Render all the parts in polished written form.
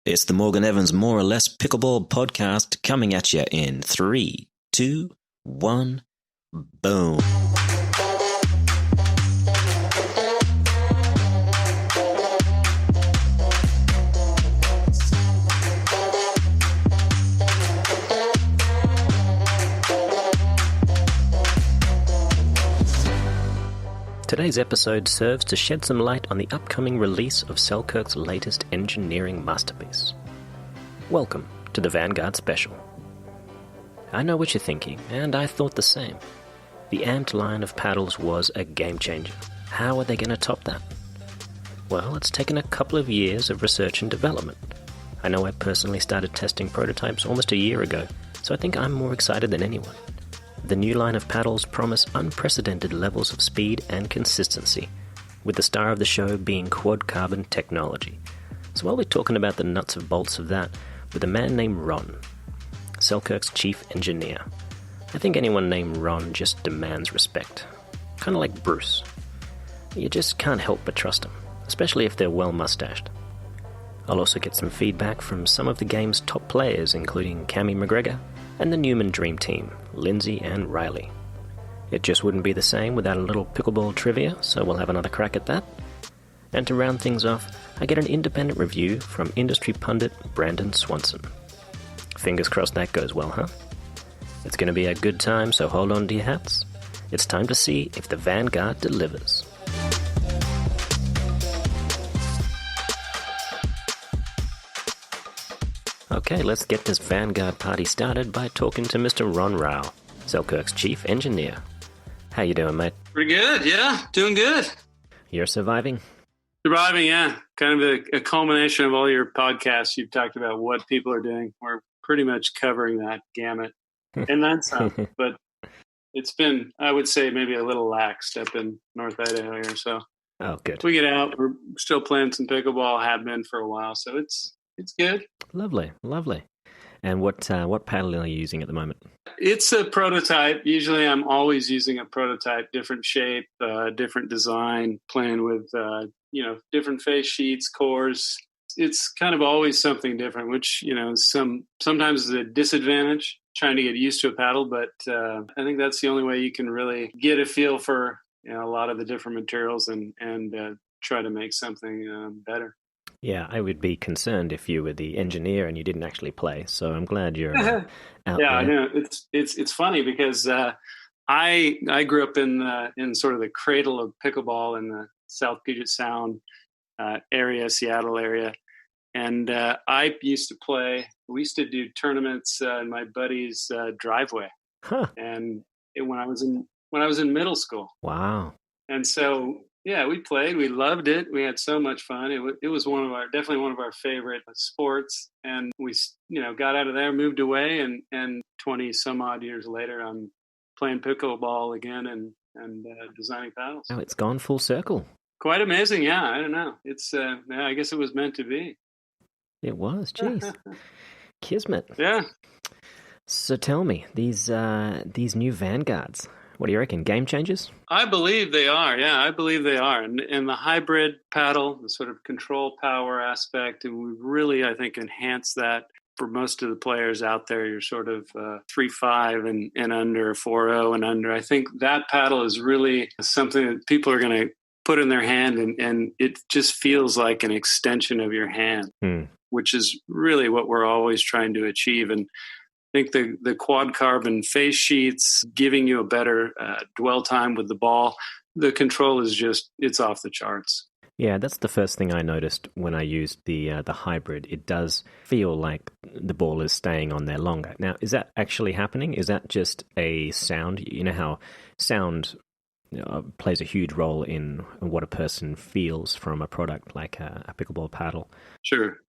It's the Morgan Evans More or Less Pickleball podcast coming at you in 3, 2, 1, boom. Today's episode serves to shed some light on the upcoming release of Selkirk's latest engineering masterpiece. Welcome to the Vanguard Special. I know what you're thinking, and I thought the same. The amped line of paddles was a game changer. How are they going to top that? Well, it's taken a couple of years of research and development. I know I personally started testing prototypes almost a year ago, so I think I'm more excited than anyone. The new line of paddles promise unprecedented levels of speed and consistency, with the star of the show being quad carbon technology. So while we're talking about the nuts and bolts of that, with a man named Ron, Selkirk's chief engineer. I think anyone named Ron just demands respect. Kind of like Bruce. You just can't help but trust them, especially if they're well mustached. I'll also get some feedback from some of the game's top players, including Cammy McGregor, and the Newman Dream Team, Lindsey and Riley. It just wouldn't be the same without a little pickleball trivia, so we'll have another crack at that. And to round things off, I get an independent review from industry pundit Brandon Swanson. Fingers crossed that goes well, huh? It's going to be a good time, so hold on to your hats. It's time to see if the Vanguard delivers. Okay, let's get this Vanguard party started by talking to Mr. Ron Rao, Selkirk's chief engineer. How you doing, mate? Pretty good, yeah. Doing good. You're surviving? Surviving, yeah. Kind of a culmination of all your podcasts. You've talked about what people are doing. We're pretty much covering that gamut. And then some. But it's been, I would say, maybe a little lax up in North Idaho here. So oh, good. We get out. We're still playing some pickleball, have been for a while. So it's good. Lovely, lovely. And what paddle are you using at the moment? It's a prototype. Usually I'm always using a prototype, different shape, different design, playing with, different face sheets, cores. It's kind of always something different, which, sometimes is a disadvantage trying to get used to a paddle. But I think that's the only way you can really get a feel for, a lot of the different materials and try to make something better. Yeah, I would be concerned if you were the engineer and you didn't actually play. So I'm glad you're out yeah, there. I know. It's funny because I grew up in sort of the cradle of pickleball in the South Puget Sound area, Seattle area, and I used to play. We used to do tournaments in my buddy's driveway, and when I was in middle school. Wow! And so. Yeah, we played. We loved it. We had so much fun. It was definitely one of our favorite sports. And we, got out of there, moved away, and 20 some odd years later, I'm playing pickleball again and designing paddles. Oh, it's gone full circle. Quite amazing. Yeah, I don't know. It's I guess it was meant to be. It was. Jeez, kismet. Yeah. So tell me, these new Vanguards. What do you reckon? Game changers? I believe they are. Yeah, I believe they are. And the hybrid paddle, the sort of control power aspect, and we've really, I think, enhanced that for most of the players out there. You're sort of 3.5 and under, 4.0 and under. I think that paddle is really something that people are going to put in their hand, and it just feels like an extension of your hand, which is really what we're always trying to achieve. And I think the quad carbon face sheets giving you a better dwell time with the ball. The control is it's off the charts. Yeah, that's the first thing I noticed when I used the hybrid. It does feel like the ball is staying on there longer. Now, is that actually happening? Is that just a sound? You know how sound plays a huge role in what a person feels from a product like a pickleball paddle. Sure.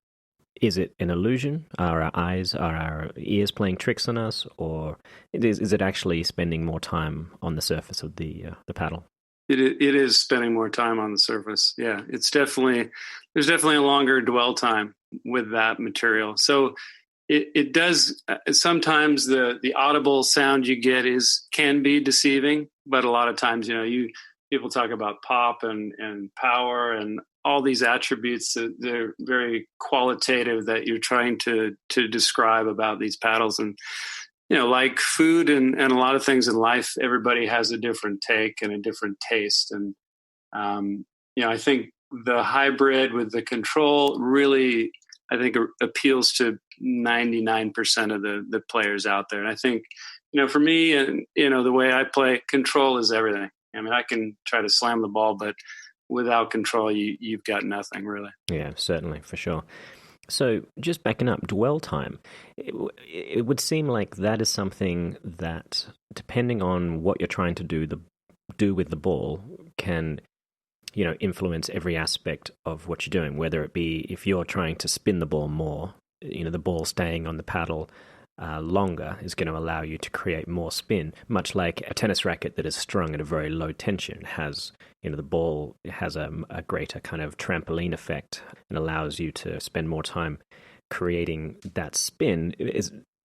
Is it an illusion? Are our ears playing tricks on us, or is it actually spending more time on the surface of the paddle? It is spending more time on the surface. Yeah, there's definitely a longer dwell time with that material. So it does sometimes the audible sound you get can be deceiving, but a lot of times people talk about pop and power and all these attributes that they're very qualitative that you're trying to describe about these paddles. And, like food and a lot of things in life, everybody has a different take and a different taste. And, I think the hybrid with the control really, I think, appeals to 99% of the players out there. And I think, for me, and, the way I play, control is everything. I mean, I can try to slam the ball, but without control, you've got nothing really. Yeah, certainly, for sure. So just backing up, dwell time. It would seem like that is something that, depending on what you're trying to do with the ball, can influence every aspect of what you're doing, whether it be if you're trying to spin the ball more, the ball staying on the paddle longer is going to allow you to create more spin, much like a tennis racket that is strung at a very low tension has, the ball has a greater kind of trampoline effect and allows you to spend more time creating that spin.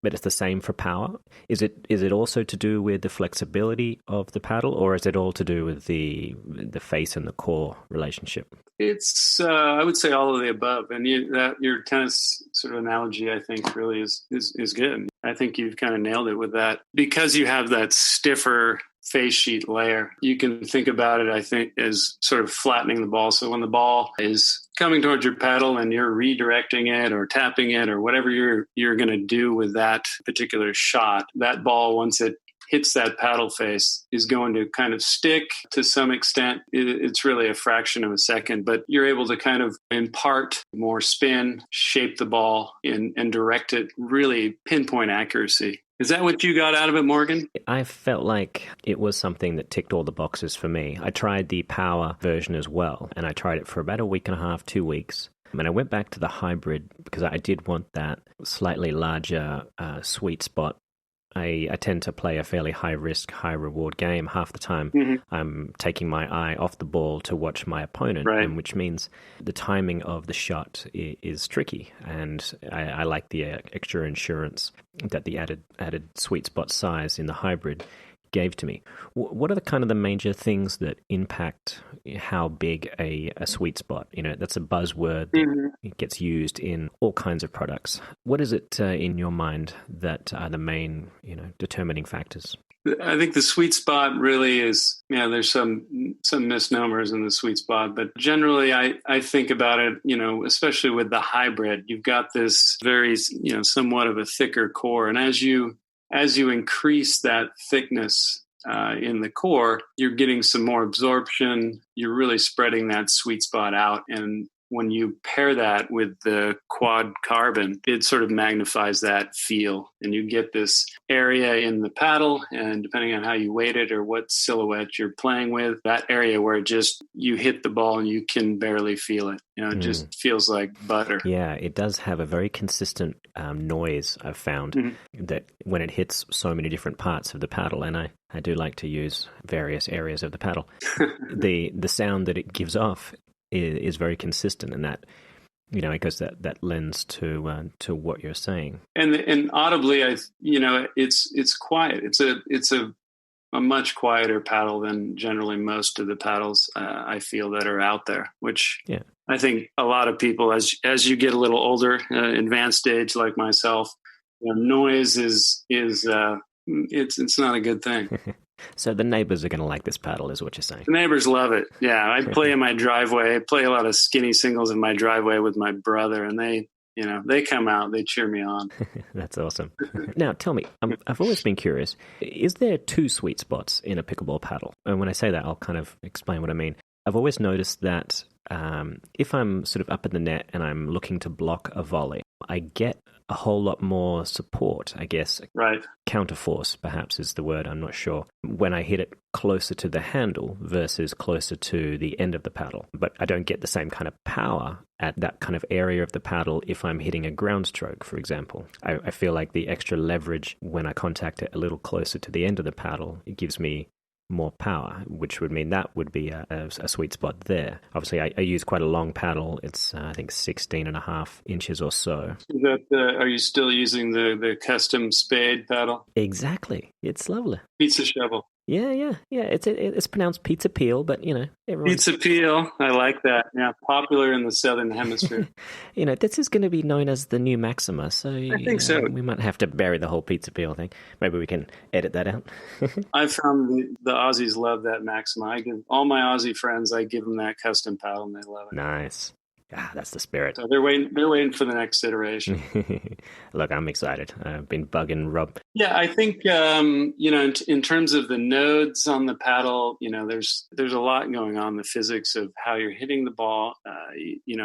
But it's the same for power. Is it also to do with the flexibility of the paddle, or is it all to do with the face and the core relationship? It's I would say all of the above. And your tennis sort of analogy, I think, really is good. I think you've kind of nailed it with that. Because you have that stiffer face sheet layer, you can think about it, I think, as sort of flattening the ball. So when the ball is coming towards your paddle and you're redirecting it or tapping it or whatever you're going to do with that particular shot, that ball, once it hits that paddle face, is going to kind of stick to some extent. It's really a fraction of a second, but you're able to kind of impart more spin, shape the ball, and direct it, really pinpoint accuracy. Is that what you got out of it, Morgan? I felt like it was something that ticked all the boxes for me. I tried the power version as well, and I tried it for about a week and a half, 2 weeks. And I went back to the hybrid because I did want that slightly larger sweet spot. I tend to play a fairly high-risk, high-reward game. Half the time, I'm taking my eye off the ball to watch my opponent, right. And which means the timing of the shot is tricky. And I like the extra insurance that the added sweet spot size in the hybrid gave to me. What are the major things that impact how big a sweet spot? That's a buzzword that gets used in all kinds of products. What is it in your mind that are the main, determining factors? I think the sweet spot really is, there's some misnomers in the sweet spot, but generally I think about it, especially with the hybrid, you've got this very, somewhat of a thicker core. And as you increase that thickness in the core, you're getting some more absorption. You're really spreading that sweet spot out. And when you pair that with the quad carbon, it sort of magnifies that feel. And you get this area in the paddle, and depending on how you weight it or what silhouette you're playing with, that area where you hit the ball and you can barely feel it. It just feels like butter. Yeah, it does have a very consistent noise, I've found, that when it hits so many different parts of the paddle, and I do like to use various areas of the paddle, the sound that it gives off is very consistent, and that I guess that lends to what you're saying. And audibly, it's quiet. It's a much quieter paddle than generally most of the paddles I feel that are out there. Which I think a lot of people, as you get a little older, advanced age like myself, noise is it's not a good thing. So the neighbors are going to like this paddle, is what you're saying. The neighbors love it. Yeah, I play in my driveway. I play a lot of skinny singles in my driveway with my brother, and they come out, they cheer me on. That's awesome. Now, tell me, I've always been curious, is there two sweet spots in a pickleball paddle? And when I say that, I'll kind of explain what I mean. I've always noticed that if I'm sort of up in the net and I'm looking to block a volley, I get a whole lot more support, I guess. Right. Counterforce, perhaps, is the word, I'm not sure, when I hit it closer to the handle versus closer to the end of the paddle. But I don't get the same kind of power at that kind of area of the paddle if I'm hitting a ground stroke, for example. I feel like the extra leverage when I contact it a little closer to the end of the paddle, it gives me more power, which would mean that would be a sweet spot there. Obviously, I use quite a long paddle. It's, I think, 16.5 inches or so. Is that are you still using the custom spade paddle? Exactly. It's lovely. Pizza shovel. Yeah. It's pronounced pizza peel, but everyone's Pizza peel. I like that. Yeah, popular in the Southern Hemisphere. this is going to be known as the new Maxima, so I think so. we might have to bury the whole pizza peel thing. Maybe we can edit that out. I've found the Aussies love that Maxima. I give all my Aussie friends, I give them that custom paddle, and they love it. Nice. That's the spirit. So they're waiting for the next iteration. Look, I'm excited. I've been bugging Rob. Yeah, I think in terms of the nodes on the paddle, there's a lot going on. The physics of how you're hitting the ball,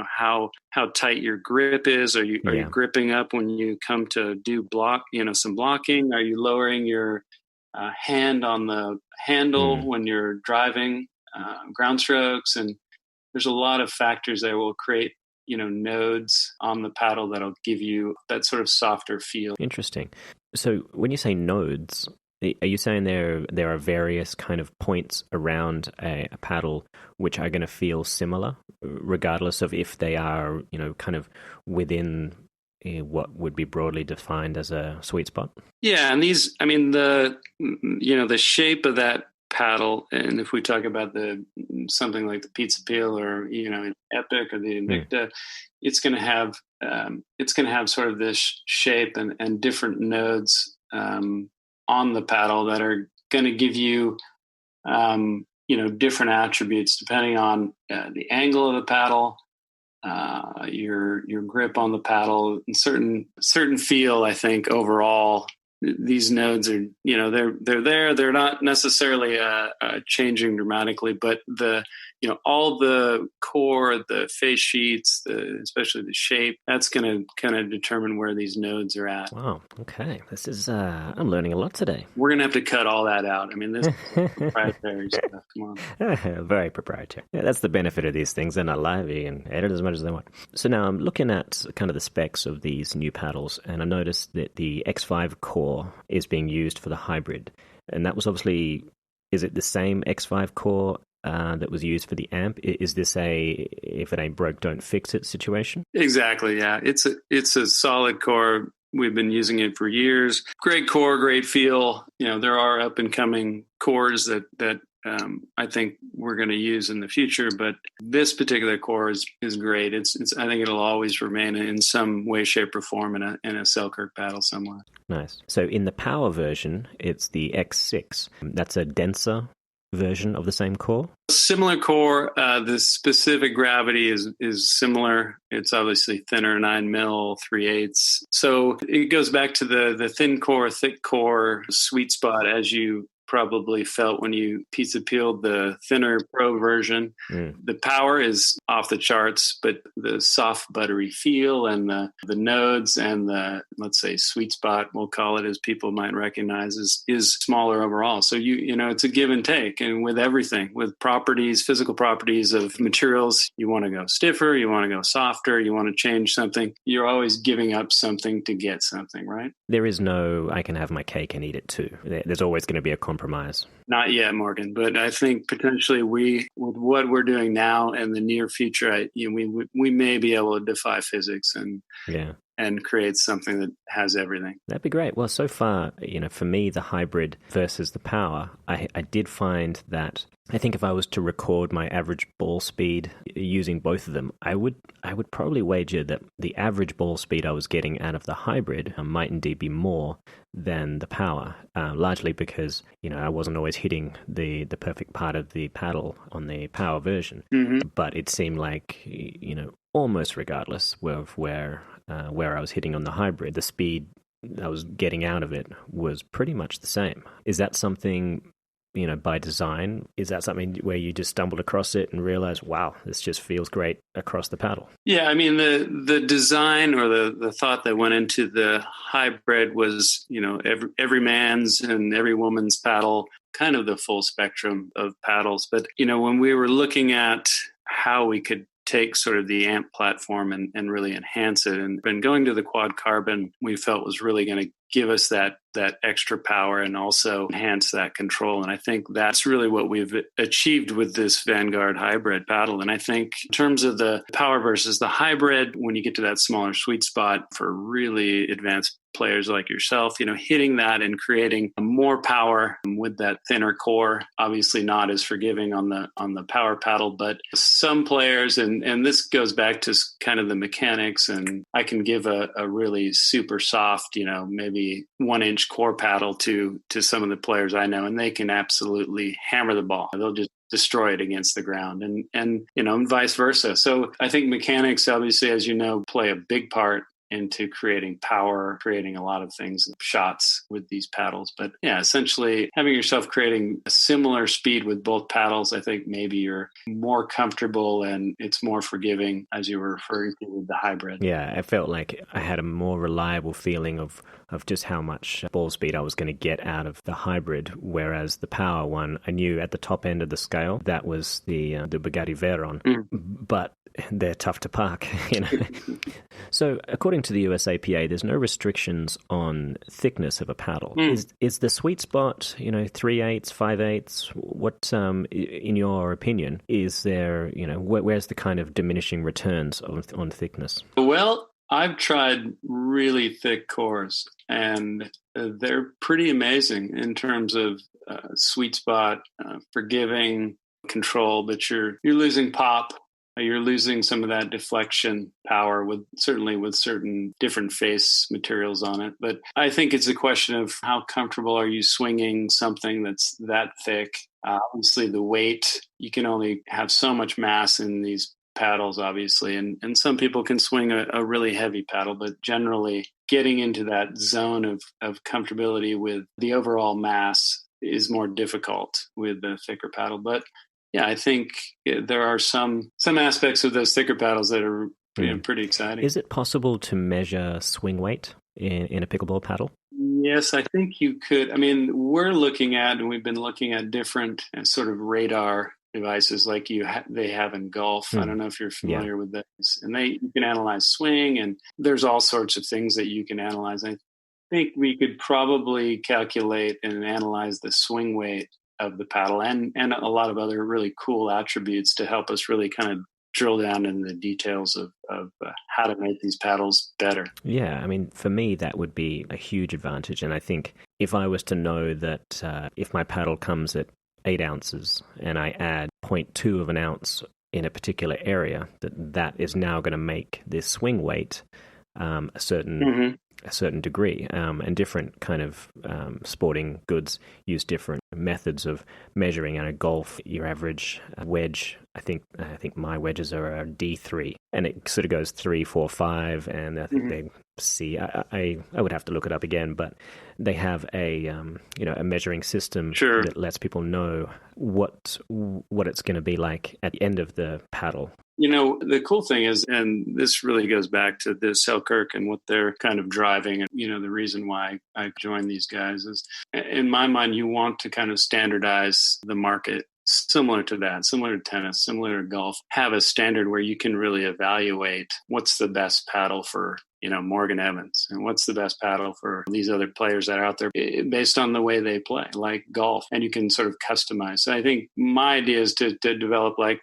how tight your grip is. Are you gripping up when you come to do some blocking? Are you lowering your hand on the handle when you're driving ground strokes? And there's a lot of factors that will create, nodes on the paddle that'll give you that sort of softer feel. Interesting. So when you say nodes, are you saying there are various kind of points around a paddle which are going to feel similar, regardless of if they are, kind of within what would be broadly defined as a sweet spot? Yeah, and the shape of that paddle, and if we talk about something like the pizza peel or Epic or the Invicta, it's going to have sort of this shape and different nodes on the paddle that are going to give you different attributes depending on the angle of the paddle, your grip on the paddle, and certain feel. I think overall these nodes are, they're there. They're not necessarily changing dramatically, but all the core, the face sheets, especially the shape, that's going to kind of determine where these nodes are at. Wow. Okay. This is, I'm learning a lot today. We're going to have to cut all that out. This is proprietary stuff. Come on. Very proprietary. Yeah, that's the benefit of these things. They're not live. You can edit as much as they want. So now I'm looking at kind of the specs of these new paddles, and I noticed that the X5 core is being used for the hybrid. And that was obviously, is it the same X5 core that was used for the amp? Is this a if it ain't broke, don't fix it situation? Exactly, yeah. It's a solid core. We've been using it for years. Great core, great feel. There are up and coming cores that I think we're going to use in the future, but this particular core is great. It's I think it'll always remain in some way, shape, or form in a Selkirk paddle somewhere. Nice. So in the power version, it's the X6. That's a denser version of the same core? Similar core. The specific gravity is similar. It's obviously thinner, 9 mil, 3/8. So it goes back to the thin core, thick core sweet spot, as you probably felt when you pizza peeled the thinner pro version. The power is off the charts, but the soft buttery feel and the nodes and the, let's say, sweet spot, we'll call it, as people might recognize, is smaller overall. So it's a give and take. And with everything, with properties, physical properties of materials, you want to go stiffer, you want to go softer, you want to change something. You're always giving up something to get something, right? There is no, I can have my cake and eat it too. There's always going to be a compromise. Not yet, Morgan, but I think potentially with what we're doing now and the near future, we may be able to defy physics and create something that has everything. That'd be great. Well, so far, for me, the hybrid versus the power, I did find that I think if I was to record my average ball speed using both of them, I would probably wager that the average ball speed I was getting out of the hybrid might indeed be more than the power, largely because, I wasn't always hitting the perfect part of the paddle on the power version. Mm-hmm. But it seemed like, almost regardless of where I was hitting on the hybrid, the speed I was getting out of it was pretty much the same. Is that something, by design? Is that something where you just stumbled across it and realized, wow, this just feels great across the paddle? Yeah, the design or the thought that went into the hybrid was, every man's and every woman's paddle, kind of the full spectrum of paddles. But, when we were looking at how we could take sort of the amp platform and really enhance it, and going to the quad carbon, we felt was really going to give us the that extra power and also enhance that control. And I think that's really what we've achieved with this Vanguard hybrid paddle. And I think in terms of the power versus the hybrid, when you get to that smaller sweet spot for really advanced players like yourself, hitting that and creating more power with that thinner core, obviously not as forgiving on the power paddle, but some players, and this goes back to kind of the mechanics, and I can give a really super soft, maybe 1-inch core paddle to some of the players I know, and they can absolutely hammer the ball. They'll just destroy it against the ground and vice versa. So I think mechanics, obviously, as you know, play a big part into creating power, creating a lot of things, shots with these paddles. But yeah, essentially having yourself creating a similar speed with both paddles, I think maybe you're more comfortable and it's more forgiving, as you were referring to with the hybrid. Yeah, I felt like I had a more reliable feeling of just how much ball speed I was going to get out of the hybrid, whereas the power one, I knew at the top end of the scale, that was the Bugatti Veyron. But they're tough to park, So according to the USAPA, there's no restrictions on thickness of a paddle. Is the sweet spot, 3/8, 5/8? What, in your opinion, is there, where's the kind of diminishing returns on thickness? Well, I've tried really thick cores, and they're pretty amazing in terms of sweet spot, forgiving control, but you're losing pop. You're losing some of that deflection power with certain different face materials on it. But I think it's a question of how comfortable are you swinging something that's that thick. Obviously, the weight, you can only have so much mass in these paddles, obviously. And some people can swing a really heavy paddle, but generally getting into that zone of comfortability with the overall mass is more difficult with the thicker paddle. But yeah, I think there are some aspects of those thicker paddles that are pretty exciting. Is it possible to measure swing weight in a pickleball paddle? Yes, I think you could. I mean, we've been looking at different sort of radar devices like they have in golf. I don't know if you're familiar with those. And you can analyze swing, and there's all sorts of things that you can analyze. I think we could probably calculate and analyze the swing weight of the paddle and a lot of other really cool attributes to help us really kind of drill down in the details of how to make these paddles better. Yeah, I mean, for me, that would be a huge advantage. And I think if I was to know that if my paddle comes at 8 ounces and I add 0.2 of an ounce in a particular area, that is now going to make this swing weight a certain degree, and different kind of sporting goods use different methods of measuring. In a golf, your average wedge, I think my wedges are a D3, and it sort of goes 3, 4, 5, and I think they see. I would have to look it up again, but they have a measuring system that lets people know what it's going to be like at the end of the paddle. The cool thing is, and this really goes back to the Selkirk and what they're kind of driving, and, the reason why I joined these guys is, in my mind, you want to kind of standardize the market similar to that, similar to tennis, similar to golf, have a standard where you can really evaluate what's the best paddle for Morgan Evans, and what's the best paddle for these other players that are out there based on the way they play, like golf, and you can sort of customize. So I think my idea is to develop like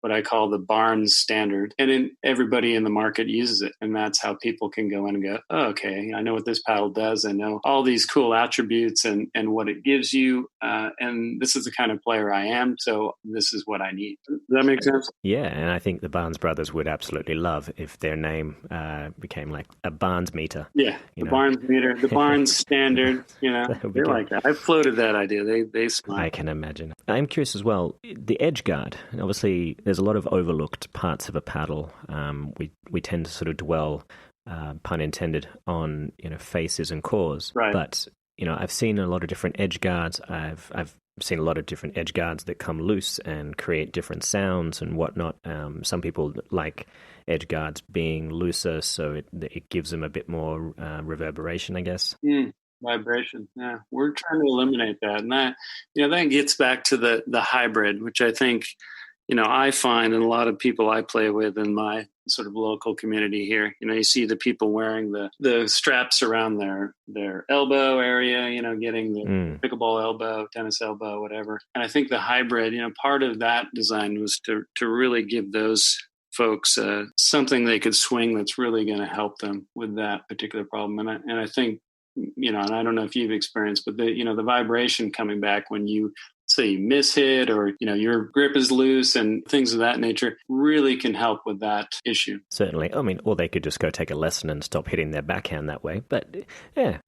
what I call the Barnes standard, and then everybody in the market uses it, and that's how people can go in and go, oh, okay, I know what this paddle does, I know all these cool attributes and what it gives you, and this is the kind of player I am, so this is what I need. Does that make sense? Yeah, and I think the Barnes brothers would absolutely love if their name became like a Barnes meter. Yeah, Barnes meter, the Barnes standard, they're like that. I floated that idea. They smile. I can imagine. I'm curious as well, the edge guard, obviously there's a lot of overlooked parts of a paddle. We tend to sort of dwell, pun intended, on faces and cores. Right. But I've seen a lot of different edge guards. I've seen a lot of different edge guards that come loose and create different sounds and whatnot. Some people like edge guards being looser, so it gives them a bit more reverberation, I guess. Vibration. Yeah, we're trying to eliminate that, and that that gets back to the hybrid, which I think I find, and a lot of people I play with in my sort of local community here, you see the people wearing the straps around their elbow area, getting the pickleball elbow, tennis elbow, whatever. And I think the hybrid, part of that design was to really give those folks something they could swing that's really going to help them with that particular problem. And I think, and I don't know if you've experienced, but the vibration coming back when you say you miss hit or, your grip is loose and things of that nature really can help with that issue. Certainly. I mean, or they could just go take a lesson and stop hitting their backhand that way. But yeah.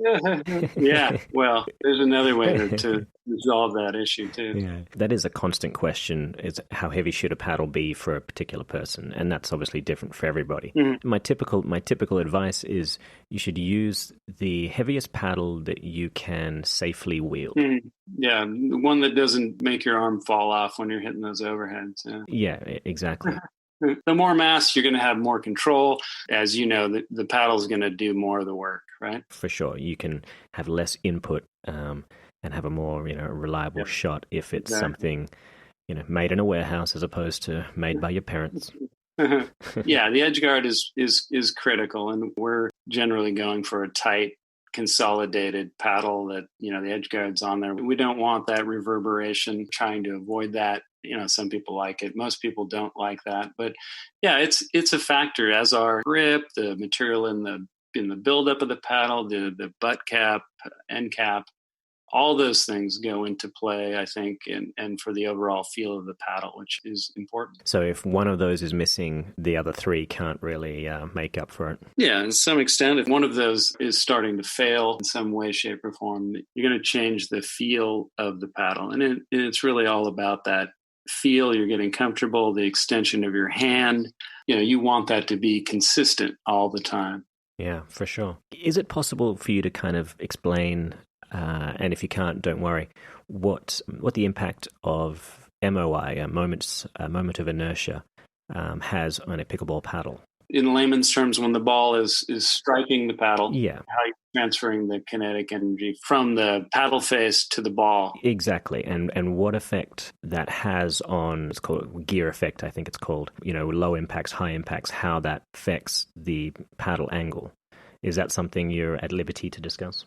Yeah. Well, there's another way to resolve that issue too. Yeah. That is a constant question, is how heavy should a paddle be for a particular person? And that's obviously different for everybody. Mm-hmm. My typical advice is you should use the heaviest paddle that you can safely wield. Mm-hmm. Yeah, the one that doesn't make your arm fall off when you're hitting those overheads. Yeah, exactly. The more mass, you're going to have more control. As you know, the paddle's going to do more of the work, right? For sure. You can have less input and have a more reliable shot if it's something made in a warehouse as opposed to made by your parents. Yeah, the edge guard is critical, and we're generally going for a tight, consolidated paddle that the edge guard's on there. We don't want that reverberation, trying to avoid that. Some people like it, most people don't like that, but yeah, it's a factor, as our grip, the material in the buildup of the paddle, the butt cap, end cap, all those things go into play, I think, and for the overall feel of the paddle, which is important. So if one of those is missing, the other three can't really make up for it. Yeah, to some extent, if one of those is starting to fail in some way, shape, or form, you're going to change the feel of the paddle. And it's really all about that feel. You're getting comfortable, the extension of your hand. You want that to be consistent all the time. Yeah, for sure. Is it possible for you to kind of explain, and if you can't, don't worry, what the impact of MOI, a moment of inertia, has on a pickleball paddle? In layman's terms, when the ball is striking the paddle, how you're transferring the kinetic energy from the paddle face to the ball. Exactly, and what effect that has on, it's called gear effect, I think it's called, low impacts, high impacts, how that affects the paddle angle. Is that something you're at liberty to discuss?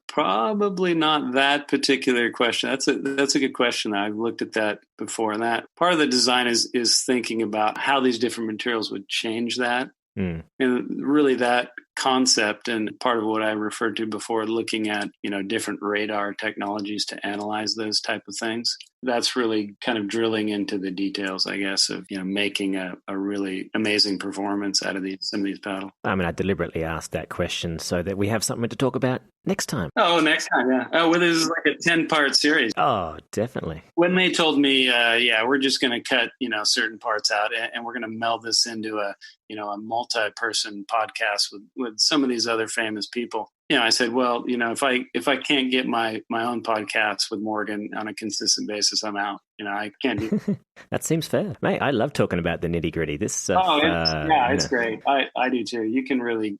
Probably not that particular question. That's a good question. I've looked at that before. And that part of the design is thinking about how these different materials would change that. And really that concept, and part of what I referred to before, looking at, different radar technologies to analyze those type of things. That's really kind of drilling into the details, I guess, of, making a really amazing performance out of some of these paddles. I mean, I deliberately asked that question so that we have something to talk about next time. Oh, next time, yeah. Oh, well, this is like a 10-part series. Oh, definitely. When they told me, we're just going to cut, certain parts out and we're going to meld this into a multi-person podcast with some of these other famous people. I said, well, if I can't get my own podcasts with Morgan on a consistent basis, I'm out. I can't do it. That seems fair. Mate, I love talking about the nitty-gritty. This stuff. It's great. I do too. You can really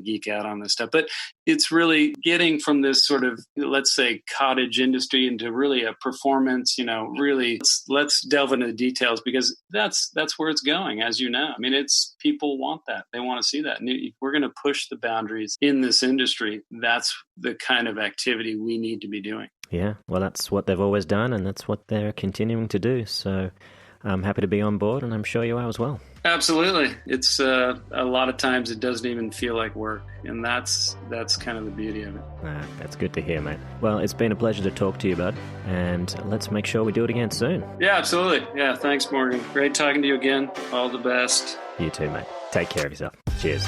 geek out on this stuff. But it's really getting from this sort of, let's say, cottage industry into really a performance, really let's delve into the details, because that's where it's going, as you know. I mean, people want that. They want to see that. And if we're going to push the boundaries in this industry, that's the kind of activity we need to be doing. Yeah, well, that's what they've always done, and that's what they're continuing to do. So I'm happy to be on board, and I'm sure you are as well. Absolutely. It's a lot of times it doesn't even feel like work, and that's kind of the beauty of it. That's good to hear, mate. Well, it's been a pleasure to talk to you, bud, and let's make sure we do it again soon. Yeah, absolutely. Yeah, thanks, Morgan. Great talking to you again. All the best. You too, mate. Take care of yourself. Cheers.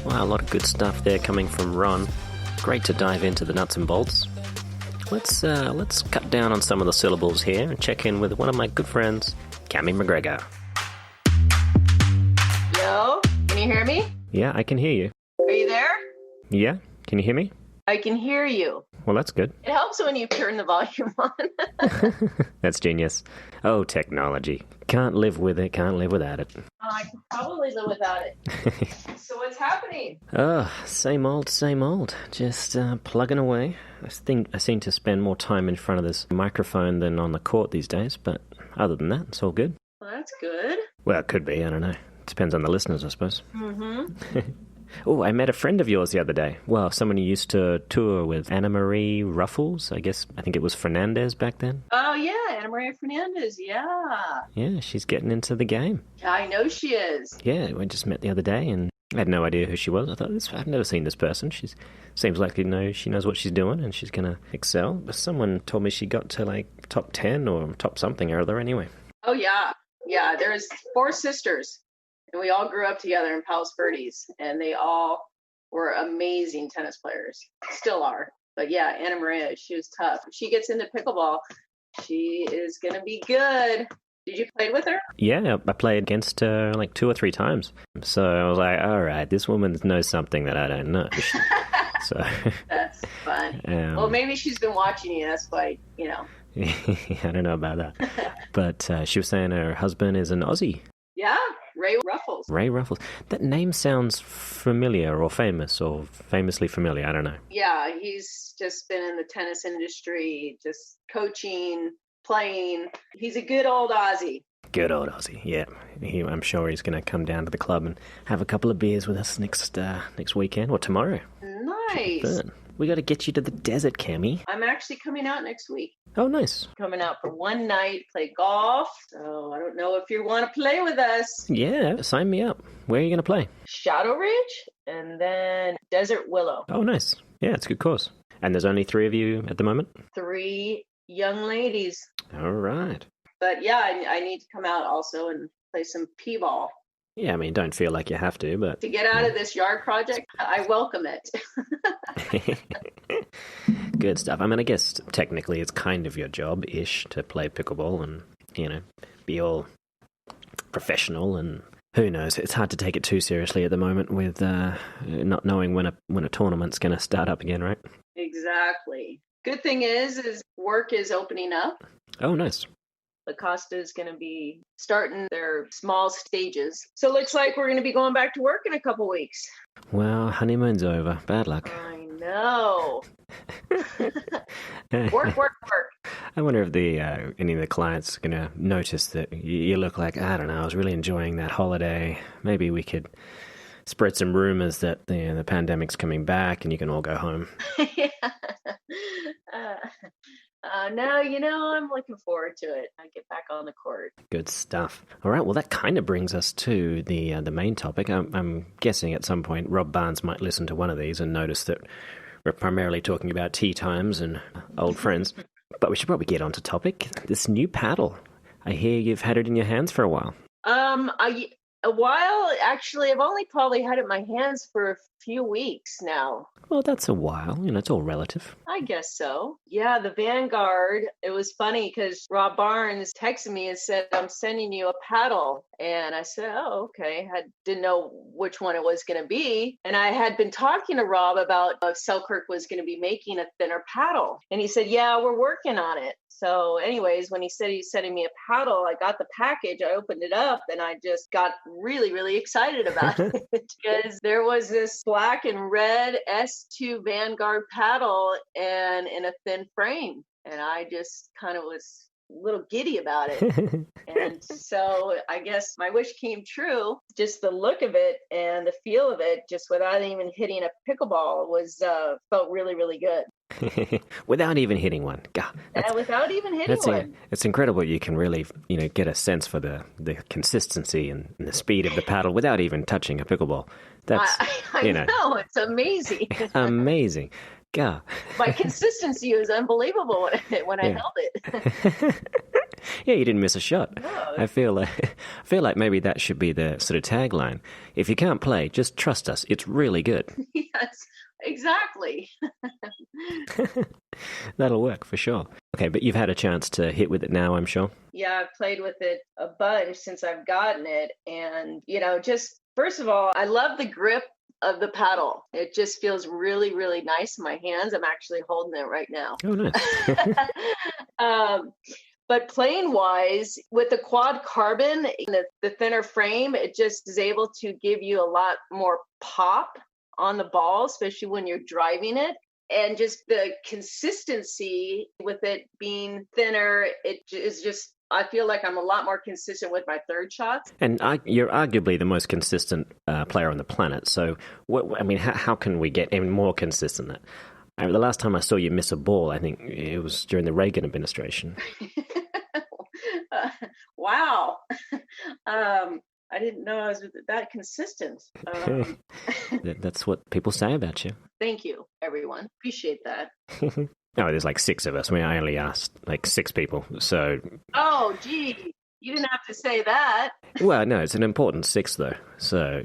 Wow, a lot of good stuff there coming from Ron. Great to dive into the nuts and bolts. Let's cut down on some of the syllables here and check in with one of my good friends, Cammy McGregor. Hello? Can you hear me? Yeah, I can hear you. Are you there? Yeah? Can you hear me? I can hear you. Well, that's good. It helps when you turn the volume on. That's genius. Oh, technology. Can't live with it, can't live without it. I can probably live without it. So what's happening? Oh, same old, same old. Just plugging away. I seem to spend more time in front of this microphone than on the court these days, but other than that, it's all good. Well, that's good. Well, it could be, I don't know. Depends on the listeners, I suppose. Mm-hmm. Oh, I met a friend of yours the other day. Well, someone who used to tour with Anna Marie Ruffles. I think it was Fernandez back then. Oh, yeah, Anna Maria Fernandez, yeah. Yeah, she's getting into the game. I know she is. Yeah, we just met the other day and I had no idea who she was. I thought, I've never seen this person. She seems like she knows what she's doing and she's going to excel. But someone told me she got to like top 10 or top something or other anyway. Oh, yeah. Yeah, there's 4 sisters. And we all grew up together in Palos Verdes, and they all were amazing tennis players. Still are. But yeah, Anna Maria, she was tough. If she gets into pickleball, she is going to be good. Did you play with her? Yeah, I played against her like 2 or 3 times. So I was like, all right, this woman knows something that I don't know. So that's fun. Well, maybe she's been watching you. That's why, I don't know about that. But she was saying her husband is an Aussie. Yeah, Ray Ruffles. Ray Ruffles. That name sounds familiar or famous or famously familiar. I don't know. Yeah, he's just been in the tennis industry, just coaching, playing. He's a good old Aussie. Good old Aussie, yeah. I'm sure he's going to come down to the club and have a couple of beers with us next weekend or tomorrow. Nice. We got to get you to the desert, Cammy. I'm actually coming out next week. Oh, nice. Coming out for one night, play golf. So I don't know if you want to play with us. Yeah, sign me up. Where are you going to play? Shadow Ridge and then Desert Willow. Oh, nice. Yeah, it's a good course. And there's only 3 of you at the moment? 3 young ladies. All right. But yeah, I need to come out also and play some P-ball. Yeah, I mean, don't feel like you have to, but... To get out of this yard project, I welcome it. Good stuff. I mean, I guess technically it's kind of your job-ish to play pickleball and, be all professional and who knows. It's hard to take it too seriously at the moment with not knowing when a tournament's going to start up again, right? Exactly. Good thing is work is opening up. Oh, nice. La Costa is going to be starting their small stages. So it looks like we're going to be going back to work in a couple weeks. Well, honeymoon's over. Bad luck. I know. Work. I wonder if any of the clients are going to notice that you look like, I don't know, I was really enjoying that holiday. Maybe we could spread some rumors that the pandemic's coming back and you can all go home. Yeah. No, I'm looking forward to it. I get back on the court. Good stuff. All right, well, that kind of brings us to the main topic. I'm guessing at some point Rob Barnes might listen to one of these and notice that we're primarily talking about tea times and old friends. But we should probably get on to topic. This new paddle. I hear you've had it in your hands for a while. A while, actually. I've only probably had it in my hands for a few weeks now. Well, that's a while. It's all relative. I guess so. Yeah, the Vanguard. It was funny because Rob Barnes texted me and said, I'm sending you a paddle. And I said, oh, okay. I didn't know which one it was going to be. And I had been talking to Rob about if Selkirk was going to be making a thinner paddle. And he said, yeah, we're working on it. So anyways, when he said he's sending me a paddle, I got the package, I opened it up, and I just got really, really excited about it because there was this black and red S2 Vanguard paddle and in a thin frame. And I just kind of was a little giddy about it. And so I guess my wish came true. Just the look of it and the feel of it, just without even hitting a pickleball, felt really, really good. Without even hitting one. God, without even hitting one. It's incredible you can really, get a sense for the consistency and the speed of the paddle without even touching a pickleball. That's, I know, it's amazing. Amazing. God. My consistency was unbelievable when I held it. Yeah, you didn't miss a shot. No. I feel like maybe that should be the sort of tagline. If you can't play, just trust us. It's really good. Yes, exactly. That'll work for sure. Okay, but you've had a chance to hit with it now, I'm sure. Yeah, I've played with it a bunch since I've gotten it. And, just first of all, I love the grip of the paddle. It just feels really, really nice in my hands. I'm actually holding it right now. Oh, nice. But playing wise, with the quad carbon, the thinner frame, it just is able to give you a lot more pop on the ball, especially when you're driving it. And just the consistency with it being thinner, it is just, I feel like I'm a lot more consistent with my third shots. And you're arguably the most consistent player on the planet. So, how can we get even more consistent? The last time I saw you miss a ball, I think it was during the Reagan administration. Wow. I didn't know I was that consistent. That's what people say about you. Thank you, everyone. Appreciate that. No, there's like 6 of us. I only asked like 6 people. So. Oh, gee. You didn't have to say that. Well, no, it's an important 6, though. So,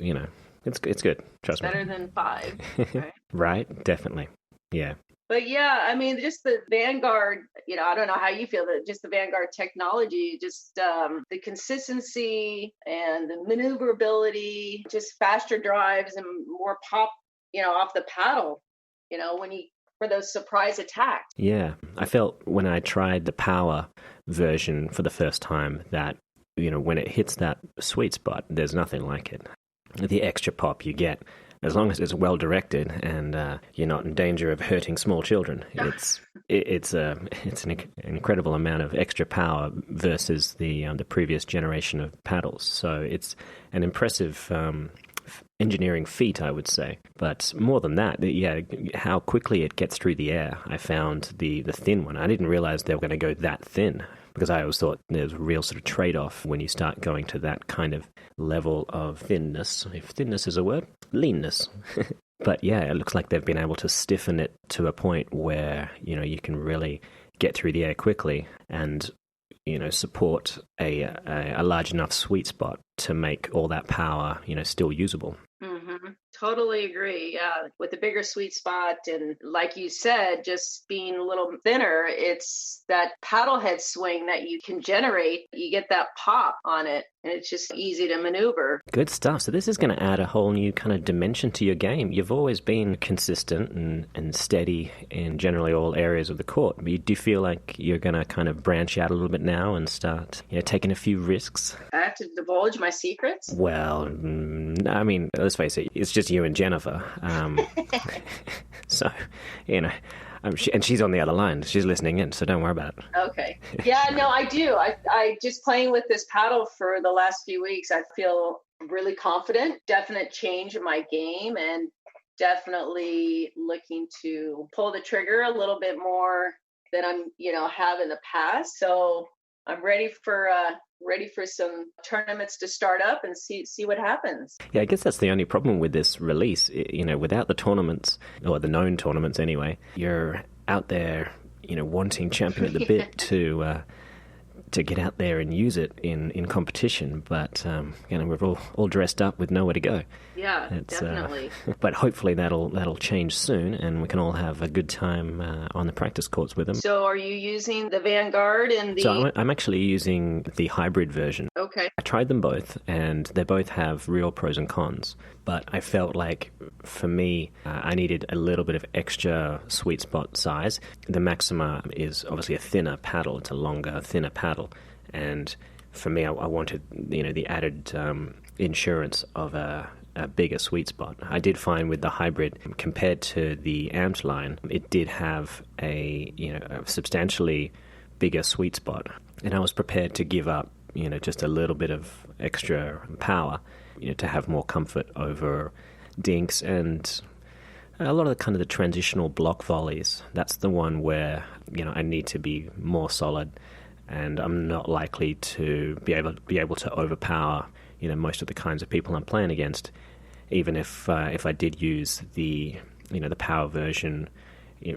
it's good. Trust me. Better than 5. Right? Right? Definitely. Yeah. But yeah, just the Vanguard, I don't know how you feel, but just the Vanguard technology, just the consistency and the maneuverability, just faster drives and more pop, off the paddle, for those surprise attacks. Yeah. I felt when I tried the power version for the first time that, when it hits that sweet spot, there's nothing like it. The extra pop you get, as long as it's well directed and you're not in danger of hurting small children, it's an incredible amount of extra power versus the previous generation of paddles. So it's an impressive engineering feat, I would say. But more than that, how quickly it gets through the air. I found the thin one. I didn't realize they were going to go that thin, because I always thought there's a real sort of trade-off when you start going to that kind of level of thinness, if thinness is a word, leanness. But yeah, it looks like they've been able to stiffen it to a point where, you can really get through the air quickly and, support a large enough sweet spot to make all that power, still usable. Mm-hmm. Totally agree. Yeah. With the bigger sweet spot. And like you said, just being a little thinner, it's that paddle head swing that you can generate. You get that pop on it and it's just easy to maneuver. Good stuff. So this is going to add a whole new kind of dimension to your game. You've always been consistent and steady in generally all areas of the court. But do you feel like you're going to kind of branch out a little bit now and start, taking a few risks? I have to divulge my secrets? Well, let's face it, it's just you and Jennifer. So, and she's on the other line. She's listening in, so don't worry about it. Okay. Yeah, no, I do. I just playing with this paddle for the last few weeks, I feel really confident, definite change in my game, and definitely looking to pull the trigger a little bit more than I'm, have in the past. So I'm ready for some tournaments to start up and see what happens. Yeah, I guess that's the only problem with this release. Without the tournaments, or the known tournaments anyway, you're out there, wanting champion at the bit to get out there and use it in competition. But, we're all dressed up with nowhere to go. Yeah, definitely. But hopefully that'll change soon, and we can all have a good time on the practice courts with them. So are you using the Vanguard and the... So I'm actually using the hybrid version. Okay. I tried them both, and they both have real pros and cons. But I felt like, for me, I needed a little bit of extra sweet spot size. The Maxima is obviously a thinner paddle. It's a longer, thinner paddle. And for me, I wanted, the added insurance of a bigger sweet spot. I did find with the hybrid, compared to the amped line, it did have a substantially bigger sweet spot. And I was prepared to give up, just a little bit of extra power, to have more comfort over dinks and a lot of the transitional block volleys. That's the one where, I need to be more solid, and I'm not likely to be able to overpower, most of the kinds of people I'm playing against. Even if I did use the power version,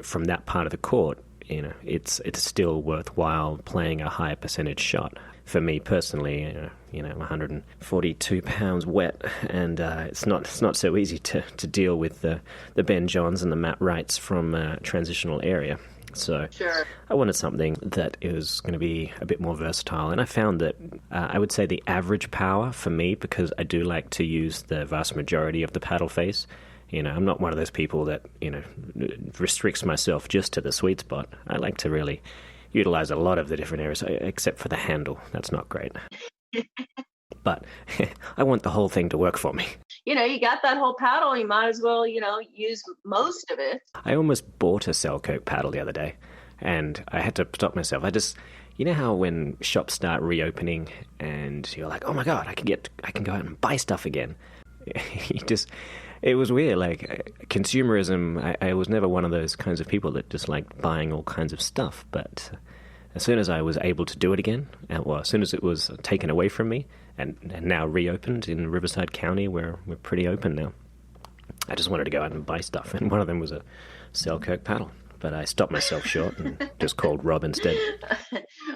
from that part of the court, it's still worthwhile playing a higher percentage shot. For me personally, 142 pounds wet, and it's not so easy to deal with the Ben Johns and the Matt Wrights from transitional area. So sure. I wanted something that is going to be a bit more versatile. And I found that I would say the average power for me, because I do like to use the vast majority of the paddle face, I'm not one of those people that, restricts myself just to the sweet spot. I like to really utilize a lot of the different areas, except for the handle. That's not great. But I want the whole thing to work for me. You got that whole paddle. You might as well, use most of it. I almost bought a Selkirk paddle the other day, and I had to stop myself. You know how when shops start reopening and you're like, oh my God, I can go out and buy stuff again. It was weird. Like consumerism, I was never one of those kinds of people that just like buying all kinds of stuff. But as soon as I was able to do it again, as soon as it was taken away from me and now reopened in Riverside County, where we're pretty open now, I just wanted to go out and buy stuff. And one of them was a Selkirk paddle. But I stopped myself short and just called Rob instead.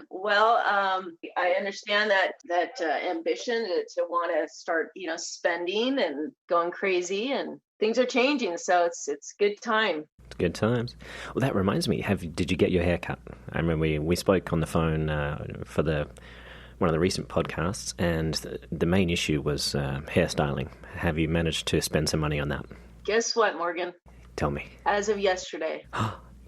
Well, I understand that ambition to want to start, spending and going crazy, and things are changing. So it's good time. It's good times. Well, that reminds me. Did you get your hair cut? I remember we spoke on the phone for one of the recent podcasts, and the main issue was hairstyling. Have you managed to spend some money on that? Guess what, Morgan? Tell me. As of yesterday.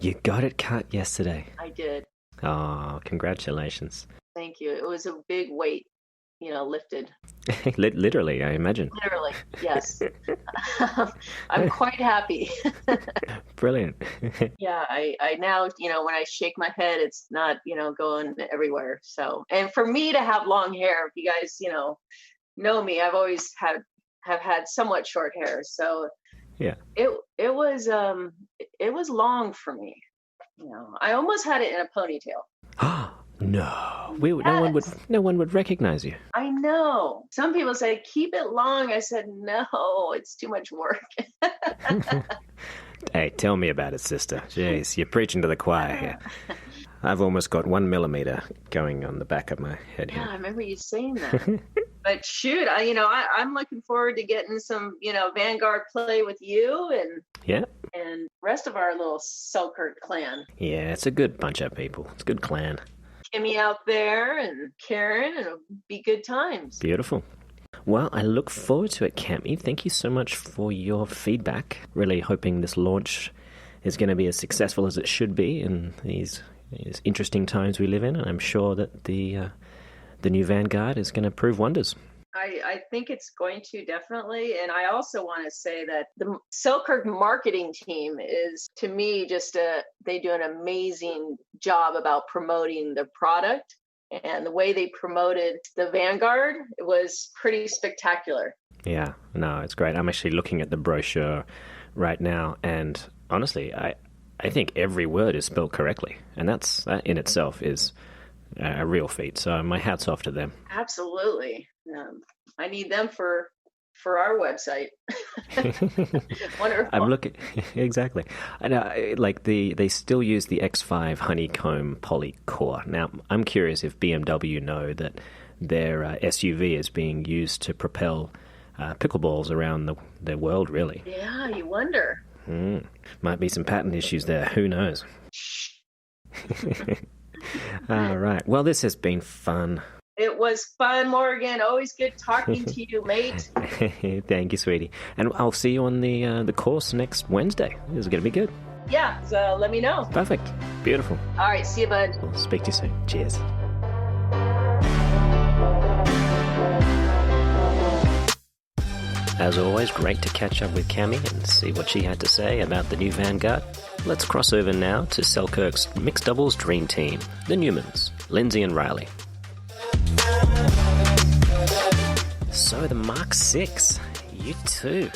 You got it cut yesterday. I did. Oh, congratulations. Thank you. It was a big weight, lifted. Literally, I imagine. Literally, yes. I'm quite happy. Brilliant. Yeah, I now, when I shake my head, it's not, going everywhere. So, and for me to have long hair, if you guys, know me, I've always have had somewhat short hair. So yeah, it was long for me. I almost had it in a ponytail. No, Yes. no one would recognize you. I know. Some people say keep it long. I said no, it's too much work. Hey, tell me about it, sister. Jeez, you're preaching to the choir here. I've almost got 1 millimeter going on the back of my head here. Yeah, I remember you saying that. But shoot, I'm looking forward to getting some, Vanguard play with you and rest of our little Selkirk clan. Yeah, it's a good bunch of people. It's a good clan. Kimmy out there and Karen, and it'll be good times. Beautiful. Well, I look forward to it, Cammy. Thank you so much for your feedback. Really hoping this launch is going to be as successful as it should be in these interesting times we live in, and I'm sure that the new Vanguard is going to prove wonders. I think it's going to, definitely. And I also want to say that the Selkirk marketing team is, to me, they do an amazing job about promoting the product. And the way they promoted the Vanguard, it was pretty spectacular. Yeah, no, it's great. I'm actually looking at the brochure right now, and honestly, I think every word is spelled correctly. And that in itself is a real feat. So my hat's off to them. Absolutely. I need them for our website. Wonderful. I'm looking exactly. And they still use the X5 honeycomb poly core. Now I'm curious if BMW know that their SUV is being used to propel pickleballs around the world. Really? Yeah, you wonder. Might be some patent issues there. Who knows? All right. Well, this has been fun. It was fun, Morgan. Always good talking to you, mate. Thank you, sweetie. And I'll see you on the course next Wednesday. This is going to be good. Yeah, so let me know. Perfect. Beautiful. All right, see you, bud. I'll speak to you soon. Cheers. As always, great to catch up with Cammy and see what she had to say about the new Vanguard. Let's cross over now to Selkirk's mixed doubles dream team, the Newmans, Lindsey and Riley. So the Mark 6, you too,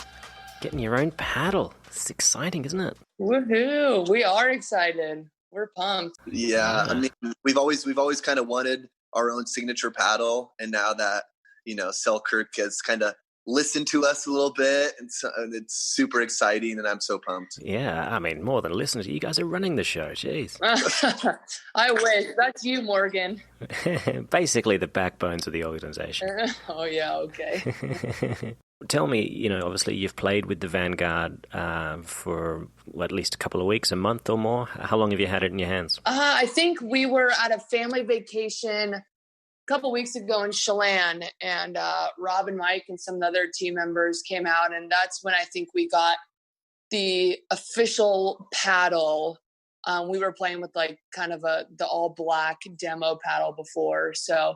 getting your own paddle. It's exciting, isn't it? Woohoo! We are excited. We're pumped. Yeah, I mean, we've always kind of wanted our own signature paddle, and now that Selkirk has kind of listened to us a little bit, and so it's super exciting, and I'm so pumped. Yeah, I mean, more than listeners, you guys are running the show. Jeez. I wish. That's you, Morgan. Basically the backbones of the organization. Oh, yeah, okay. Tell me, obviously you've played with the Vanguard for at least a couple of weeks, a month or more. How long have you had it in your hands? I think we were at a family vacation a couple weeks ago in Chelan, and Rob and Mike and some other team members came out, and that's when I think we got the official paddle, we were playing with like kind of the all black demo paddle before. So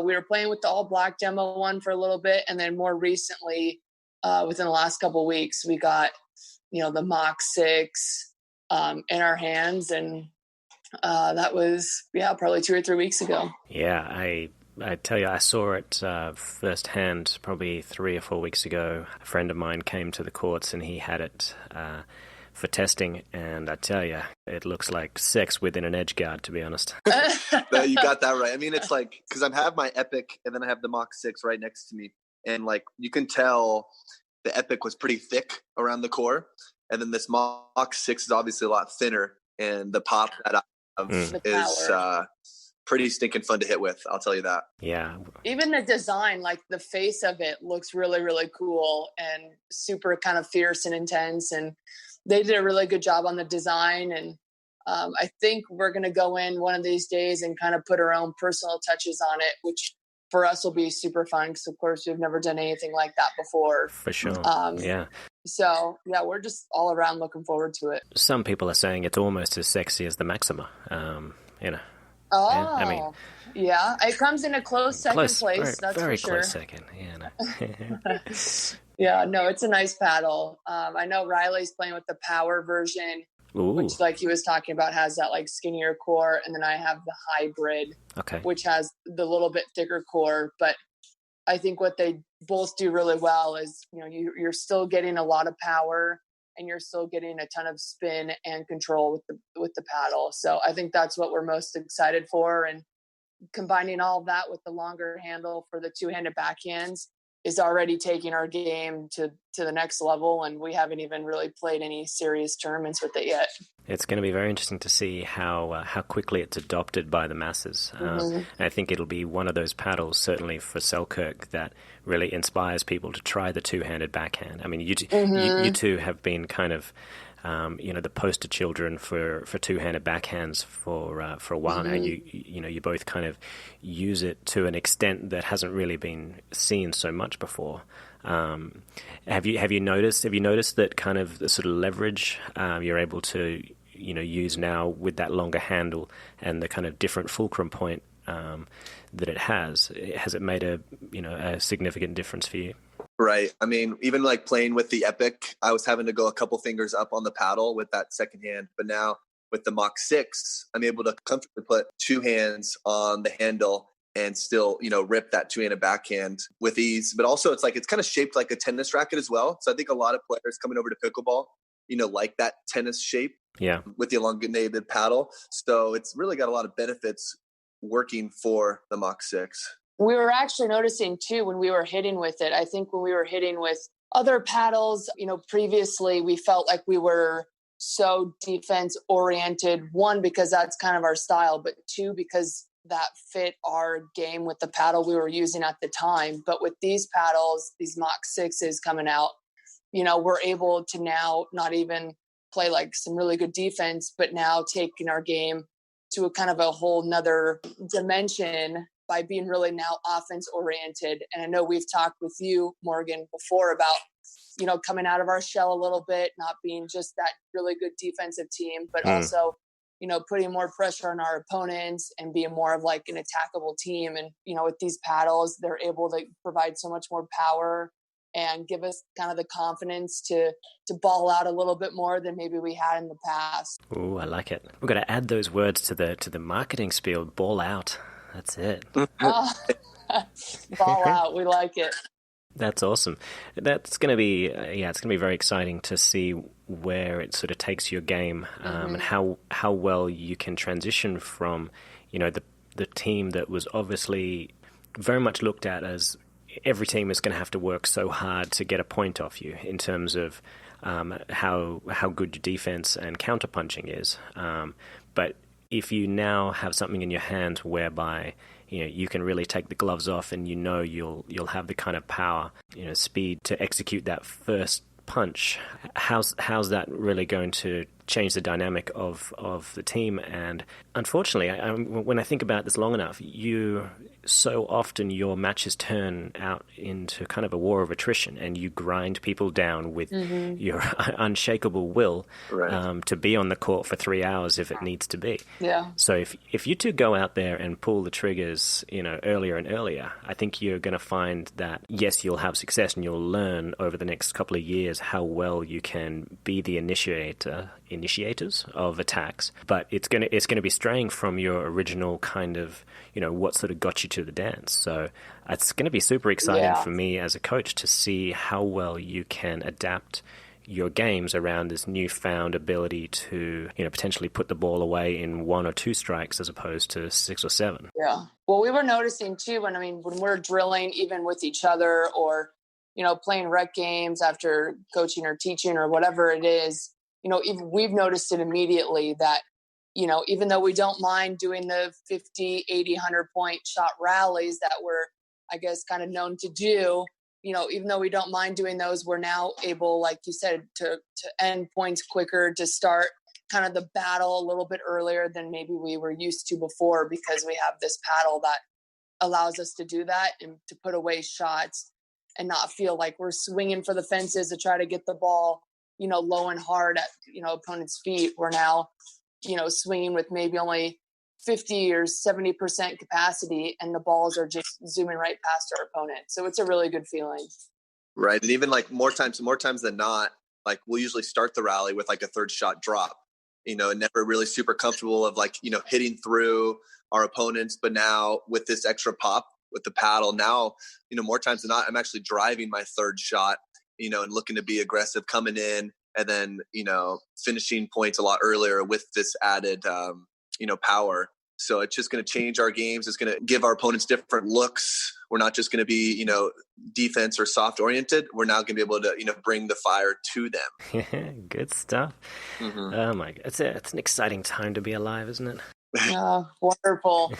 we were playing with the all black demo one for a litle bit. And then more recently, within the last couple of weeks, we got, the Mach 6 in our hands. And that was, probably 2 or 3 weeks ago. Yeah, I tell you, I saw it firsthand probably 3 or 4 weeks ago. A friend of mine came to the courts and he had it for testing, and I tell you, it looks like sex within an edge guard, to be honest. No, you got that right. I mean, it's like, because I have my Epic and then I have the Mach 6 right next to me, and like you can tell the Epic was pretty thick around the core, and then this Mach 6 is obviously a lot thinner, and the pop that I have is pretty stinking fun to hit with, I'll tell you that. Yeah. Even the design, like the face of it looks really, really cool and super kind of fierce and intense. And they did a really good job on the design. And I think we're going to go in one of these days and kind of put our own personal touches on it, which for us will be super fun because, of course, we've never done anything like that before. For sure. Yeah. So, we're just all around looking forward to it. Some people are saying it's almost as sexy as the Maxima, Oh, yeah, I mean, it comes in a close second place. That's very for sure. Close second. Yeah, no, it's a nice paddle. I know Riley's playing with the power version, which, like he was talking about, has that like skinnier core, and then I have the hybrid, which has the little bit thicker core. But I think what they both do really well is, you're still getting a lot of power, and you're still getting a ton of spin and control with the paddle. So I think that's what we're most excited for. And combining all of that with the longer handle for the two-handed backhands is already taking our game to the next level. And we haven't even really played any serious tournaments with it yet. It's going to be very interesting to see how quickly it's adopted by the masses. And I think it'll be one of those paddles, certainly for Selkirk, that really inspires people to try the two-handed backhand. I mean, you two have been kind of, the poster children for two-handed backhands for a while now. You both kind of use it to an extent that hasn't really been seen so much before. Have you noticed that kind of the sort of leverage you're able to use now with that longer handle and the kind of different fulcrum point that it has it made a significant difference for you? Right. I mean, even like playing with the Epic, I was having to go a couple fingers up on the paddle with that second hand, but now with the Mach 6, I'm able to comfortably put two hands on the handle and still, rip that two-handed backhand with ease. But also it's kind of shaped like a tennis racket as well. So I think a lot of players coming over to pickleball, like that tennis shape with the elongated paddle. So it's really got a lot of benefits working for the Mach 6. We were actually noticing too, when we were hitting with it, I think when we were hitting with other paddles, previously we felt like we were so defense oriented. One, because that's kind of our style, but two, because that fit our game with the paddle we were using at the time. But with these paddles, these Mach 6s coming out, we're able to now not even play like some really good defense, but now taking our game to a kind of a whole nother dimension by being really now offense oriented. And I know we've talked with you, Morgan, before about, coming out of our shell a little bit, not being just that really good defensive team, but also, putting more pressure on our opponents and being more of like an attackable team. And, with these paddles, they're able to provide so much more power and give us kind of the confidence to ball out a little bit more than maybe we had in the past. Ooh, I like it. We've got to add those words to the marketing spiel, ball out. That's it. Ball out. We like it. That's awesome. That's going to be, it's going to be very exciting to see where it sort of takes your game and how well you can transition from, the team that was obviously very much looked at as every team is going to have to work so hard to get a point off you in terms of how good your defense and counterpunching is. But if you now have something in your hands whereby you can really take the gloves off and you'll have the kind of power, speed to execute that first punch, how's that really going to change the dynamic of the team. And unfortunately, when I think about this long enough, so often your matches turn out into kind of a war of attrition, and you grind people down with your unshakable will to be on the court for 3 hours if it needs to be. Yeah. So if you two go out there and pull the triggers, earlier and earlier, I think you're going to find that, yes, you'll have success, and you'll learn over the next couple of years how well you can be the initiators of attacks. But it's going to be straying from your original kind of, what sort of got you to the dance. So it's going to be super exciting for me as a coach to see how well you can adapt your games around this newfound ability to, potentially put the ball away in 1 or 2 strikes as opposed to 6 or 7. Yeah. Well, we were noticing too, when we're drilling even with each other, or, playing rec games after coaching or teaching or whatever it is, even we've noticed it immediately that, even though we don't mind doing the 50, 80, 100 point shot rallies that we're, I guess, kind of known to do, even though we don't mind doing those, we're now able, like you said, to end points quicker, to start kind of the battle a little bit earlier than maybe we were used to before, because we have this paddle that allows us to do that and to put away shots and not feel like we're swinging for the fences to try to get the ball, low and hard at, opponent's feet. We're now, swinging with maybe only 50 or 70% capacity, and the balls are just zooming right past our opponent. So it's a really good feeling. Right. And even like more times than not, like we'll usually start the rally with like a third shot drop, and never really super comfortable of like, hitting through our opponents. But now with this extra pop with the paddle, now, more times than not, I'm actually driving my third shot, and looking to be aggressive coming in, and then, finishing points a lot earlier with this added, power. So it's just going to change our games. It's going to give our opponents different looks. We're not just going to be, defense or soft oriented. We're now going to be able to, bring the fire to them. Good stuff. Mm-hmm. Oh my God. It's an exciting time to be alive, isn't it? Oh, wonderful.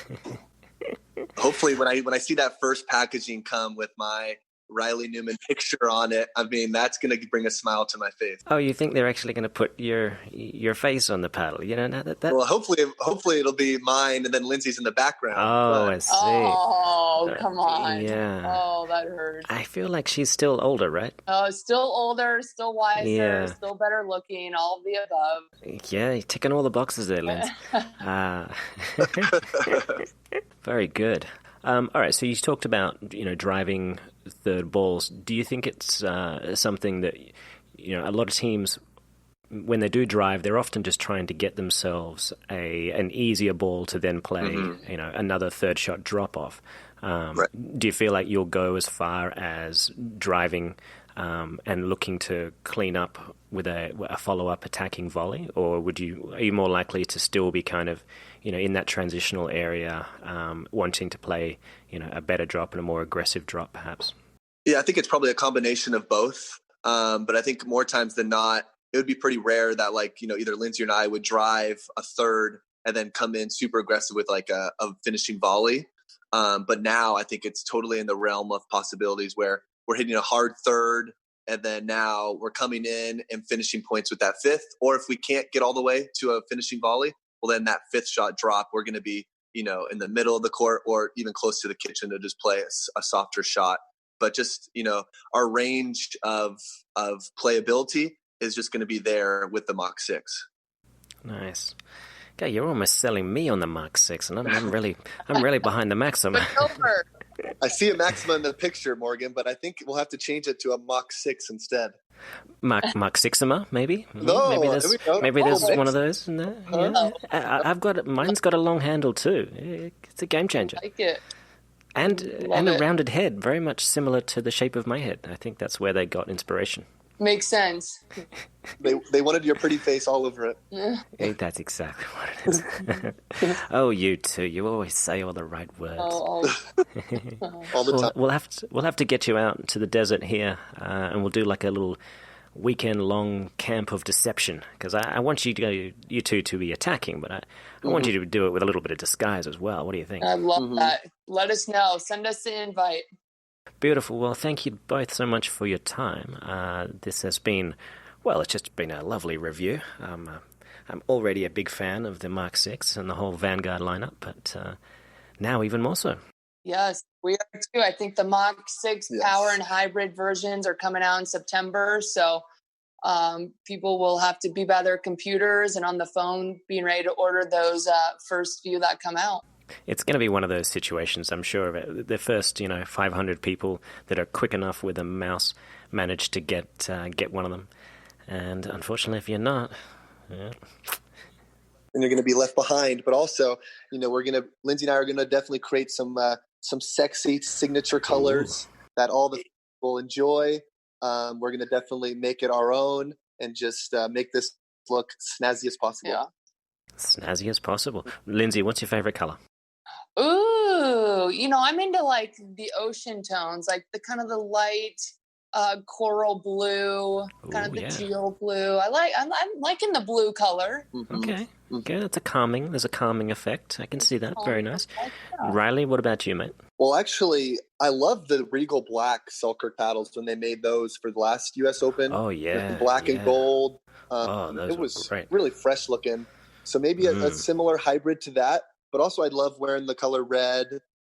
Hopefully when I see that first packaging come with my Riley Newman picture on it, I mean, that's going to bring a smile to my face. Oh, you think they're actually going to put your face on the paddle? Well, hopefully it'll be mine, and then Lindsey's in the background. Oh, I see. Oh, come on. Yeah. Oh, that hurts. I feel like she's still older, right? Oh, still older, still wiser, still better looking, all of the above. Yeah, you're ticking all the boxes there, Linz. Very good. All right, so you talked about, driving third balls. Do you think it's something that, a lot of teams, when they do drive, they're often just trying to get themselves an easier ball to then play, another third shot drop off. Right. Do you feel like you'll go as far as driving and looking to clean up with a follow-up attacking volley, or are you more likely to still be kind of, in that transitional area, wanting to play, a better drop and a more aggressive drop, perhaps? Yeah, I think it's probably a combination of both. But I think more times than not, it would be pretty rare that either Lindsey and I would drive a third and then come in super aggressive with like a finishing volley. But now I think it's totally in the realm of possibilities where we're hitting a hard third, and then now we're coming in and finishing points with that fifth. Or if we can't get all the way to a finishing volley, well, then that fifth shot drop, we're going to be, in the middle of the court or even close to the kitchen to just play a softer shot. But just, our range of playability is just going to be there with the Mach 6. Nice. Okay, you're almost selling me on the Mach 6, and I'm really behind the Maxima. I see a Maxima in the picture, Morgan, but I think we'll have to change it to a Mach 6 instead. Mach 6ima, maybe? No, maybe there's one of those in there. Yeah. Mine's got a long handle too. It's a game changer. I like it. And a rounded head, very much similar to the shape of my head. I think that's where they got inspiration. Makes sense. They wanted your pretty face all over it. Yeah, that's exactly what it is. Oh, you too. You always say all the right words. All the time. We'll have to get you out to the desert here, and we'll do like a little weekend-long camp of deception, because I want you two to be attacking, but I want you to do it with a little bit of disguise as well. What do you think? I love that. Let us know. Send us the invite. Beautiful. Well, thank you both so much for your time. This has been, it's just been a lovely review. I'm already a big fan of the Mark 6 and the whole Vanguard lineup, but now even more so. Yes, we are too. I think the Mach 6 power and hybrid versions are coming out in September. So people will have to be by their computers and on the phone being ready to order those first few that come out. It's going to be one of those situations, I'm sure of it. The first, 500 people that are quick enough with a mouse manage to get one of them. And unfortunately, if you're not, and you're going to be left behind. But also, Lindsey and I are going to definitely create some sexy signature colors that all the people will enjoy. We're going to definitely make it our own and just make this look snazzy as possible. Yeah. Snazzy as possible. Lindsey, what's your favorite color? Ooh, I'm into like the ocean tones, like the kind of the light coral blue, kind of the teal blue. I'm liking the blue color. Mm-hmm. Okay, there's a calming effect. I can see that. Very nice. Riley, what about you, mate? Well, actually, I love the Regal Black Selkirk paddles when they made those for the last U.S. Open. Oh, yeah. Black and gold. Those it was great. Really fresh looking. So maybe a similar hybrid to that. But also, I'd love wearing the color red,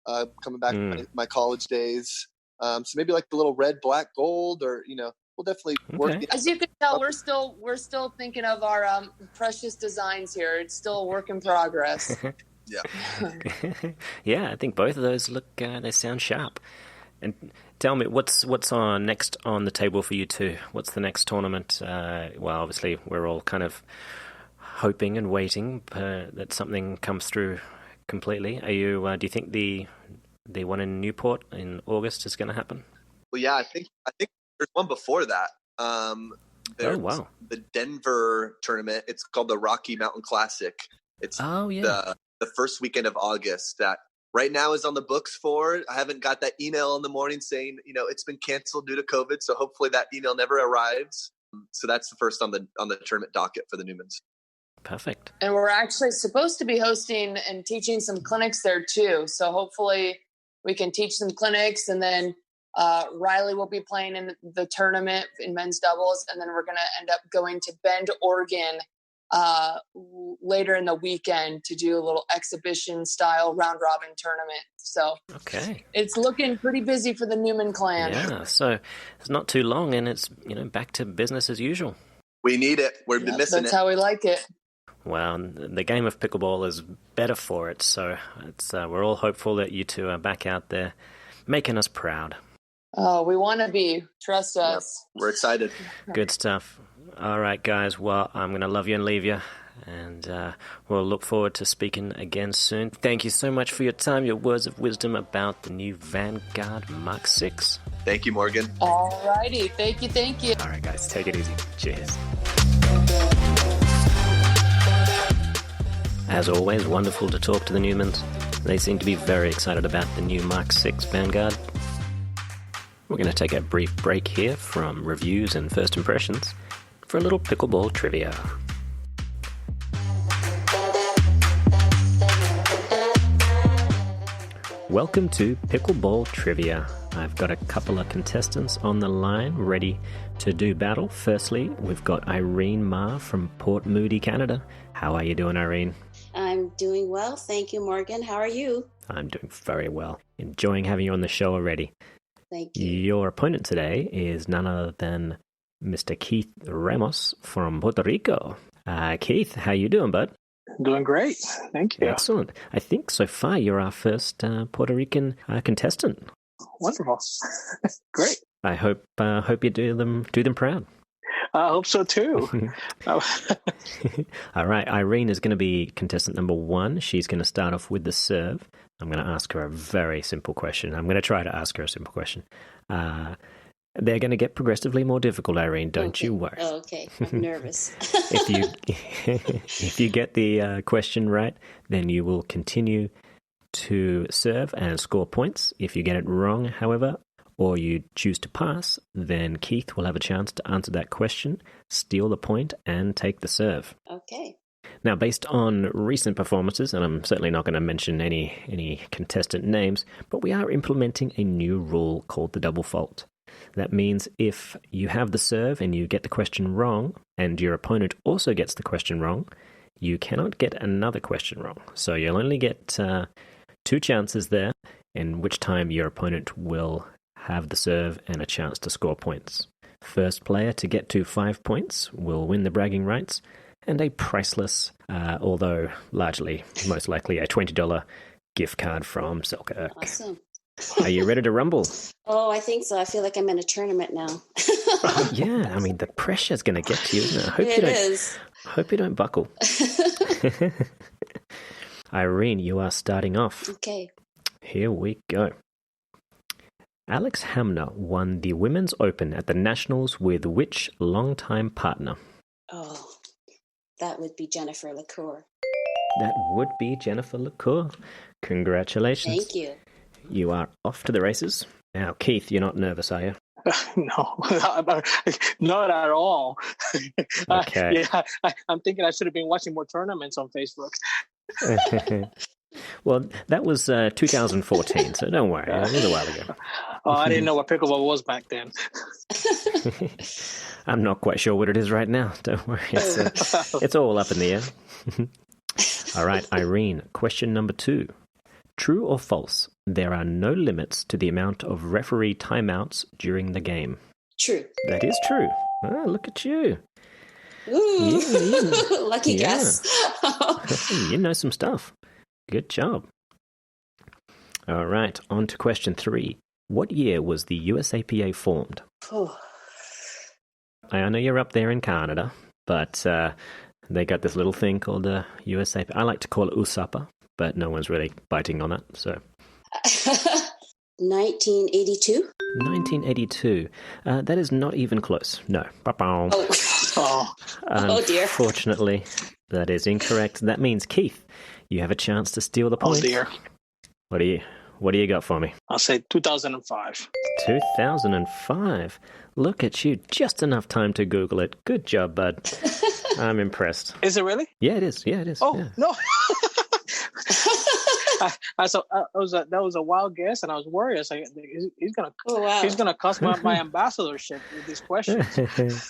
coming back to my college days. So maybe like the little red, black, gold, or we'll definitely work. As you can tell, we're still thinking of our precious designs here. It's still a work in progress. Yeah. Yeah, I think both of those look. They sound sharp. And tell me, what's on next on the table for you two? What's the next tournament? Well, obviously, we're all kind of hoping and waiting that something comes through completely. Are you? Do you think the one in Newport in August is going to happen? Well, yeah, I think there's one before that. There's the Denver tournament. It's called the Rocky Mountain Classic. It's the first weekend of August that right now is on the books for. I haven't got that email in the morning saying, it's been canceled due to COVID. So hopefully that email never arrives. So that's the first on the tournament docket for the Newmans. Perfect. And we're actually supposed to be hosting and teaching some clinics there too. So hopefully we can teach some clinics, and then Riley will be playing in the tournament in men's doubles. And then we're going to end up going to Bend, Oregon later in the weekend to do a little exhibition style round robin tournament. So it's looking pretty busy for the Newman clan. Yeah. So it's not too long and it's, back to business as usual. We need it. We've been missing it. That's how we like it. Well, the game of pickleball is better for it, so we're all hopeful that you two are back out there making us proud. Oh, we want to be. Trust us. We're excited. Good stuff. All right, guys. Well, I'm going to love you and leave you, and we'll look forward to speaking again soon. Thank you so much for your time, your words of wisdom about the new Vanguard Mark 6. Thank you, Morgan. All righty. Thank you. All right, guys. Take it easy. Cheers. As always, wonderful to talk to the Newmans. They seem to be very excited about the new Mark 6 Vanguard. We're going to take a brief break here from reviews and first impressions for a little pickleball trivia. Welcome to Pickleball Trivia. I've got a couple of contestants on the line ready to do battle. Firstly, we've got Irene Ma from Port Moody, Canada. How are you doing, Irene? I'm doing well. Thank you, Morgan. How are you? I'm doing very well. Enjoying having you on the show already. Thank you. Your opponent today is none other than Mr. Keith Ramos from Puerto Rico. Keith, how you doing, bud? Doing great. Thank you. Excellent. I think so far you're our first Puerto Rican contestant. Wonderful. Great. I hope you do them proud. I hope so too. All right, Irene is going to be contestant number 1. She's going to start off with the serve. I'm going to ask her a very simple question. I'm going to try to ask her a simple question. They're going to get progressively more difficult, Irene. Don't you worry. Oh, okay. I'm nervous. If you get the question right, then you will continue to serve and score points. If you get it wrong, however, or you choose to pass, then Keith will have a chance to answer that question, steal the point, and take the serve. Okay. Now, based on recent performances, and I'm certainly not going to mention any contestant names, but we are implementing a new rule called the double fault. That means if you have the serve and you get the question wrong, and your opponent also gets the question wrong, you cannot get another question wrong. So you'll only get 2 chances there, in which time your opponent will have the serve and a chance to score points. First player to get to 5 points will win the bragging rights and a priceless, although largely, most likely, a $20 gift card from Selkirk. Awesome. Are you ready to rumble? Oh, I think so. I feel like I'm in a tournament now. Oh, yeah, I mean, the pressure's going to get to you, isn't it? It is. Hope you don't buckle. Irene, you are starting off. Okay. Here we go. Alex Hamner won the Women's Open at the Nationals with which longtime partner? Oh, that would be Jennifer LaCour. That would be Jennifer LaCour. Congratulations. Thank you. You are off to the races. Now, Keith, you're not nervous, are you? No, not at all. Okay. I'm thinking I should have been watching more tournaments on Facebook. Well, that was 2014, so don't worry. It was a while ago. Oh, I didn't know what pickleball was back then. I'm not quite sure what it is right now. Don't worry. It's all up in the air. All right, Irene, question number 2. True or false, there are no limits to the amount of referee timeouts during the game? True. That is true. Oh, look at you. Ooh, lucky Yeah. guess. You know some stuff. Good job. All right, on to question 3. What year was the USAPA formed? Oh, I know you're up there in Canada, but they got this little thing called the USAPA. I like to call it USAPA, but no one's really biting on that, so... 1982? 1982. That is not even close. No. Oh. Oh, dear. Unfortunately, that is incorrect. That means, Keith, you have a chance to steal the Oh point. dear. What do you got for me? I'll say 2005. 2005. Look at you. Just enough time to Google it. Good job, bud. I'm impressed. Is it really? Yeah, it is. Yeah, it is. Oh, Yeah. no. That was a wild guess, and I was worried. I was like, he's gonna cost my ambassadorship with these questions.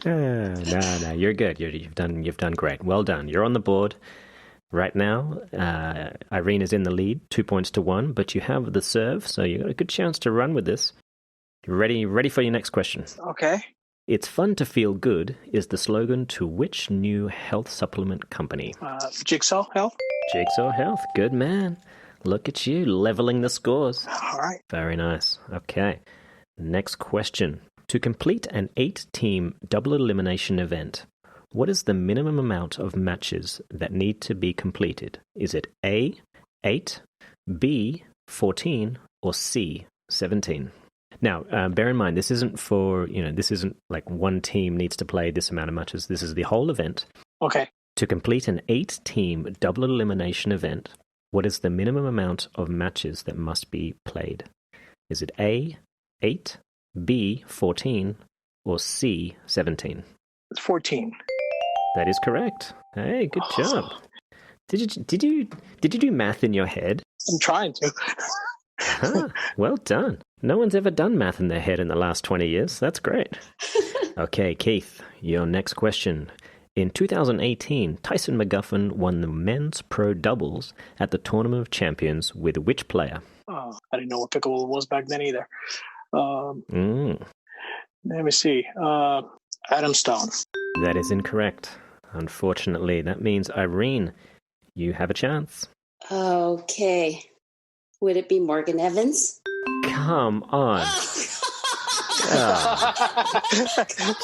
No, you're good. You've done great. Well done. You're on the board right now. Irene is in the lead, 2 points to 1, but you have the serve, so you got a good chance to run with this. Ready for your next question? Okay. It's fun to feel good is the slogan to which new health supplement company? Jigsaw Health. Jigsaw Health. Good man. Look at you, leveling the scores. All right. Very nice. Okay. Next question. To complete an 8-team double elimination event, what is the minimum amount of matches that need to be completed? Is it A, 8, B, 14, or C, 17? Now, bear in mind, this isn't this isn't like one team needs to play this amount of matches. This is the whole event. Okay. To complete an 8-team double elimination event, what is the minimum amount of matches that must be played? Is it A, 8, B, 14, or C, 17? It's 14. That is correct. Hey, good job. Did you do math in your head? I'm trying to. Well done. No one's ever done math in their head in the last 20 years. That's great. Okay, Keith, your next question. In 2018, Tyson McGuffin won the men's pro doubles at the Tournament of Champions with which player? Oh, I didn't know what pickleball was back then either. Let me see. Adam Stone. That is incorrect. Unfortunately, that means, Irene, you have a chance. Okay. Would it be Morgan Evans? Come on.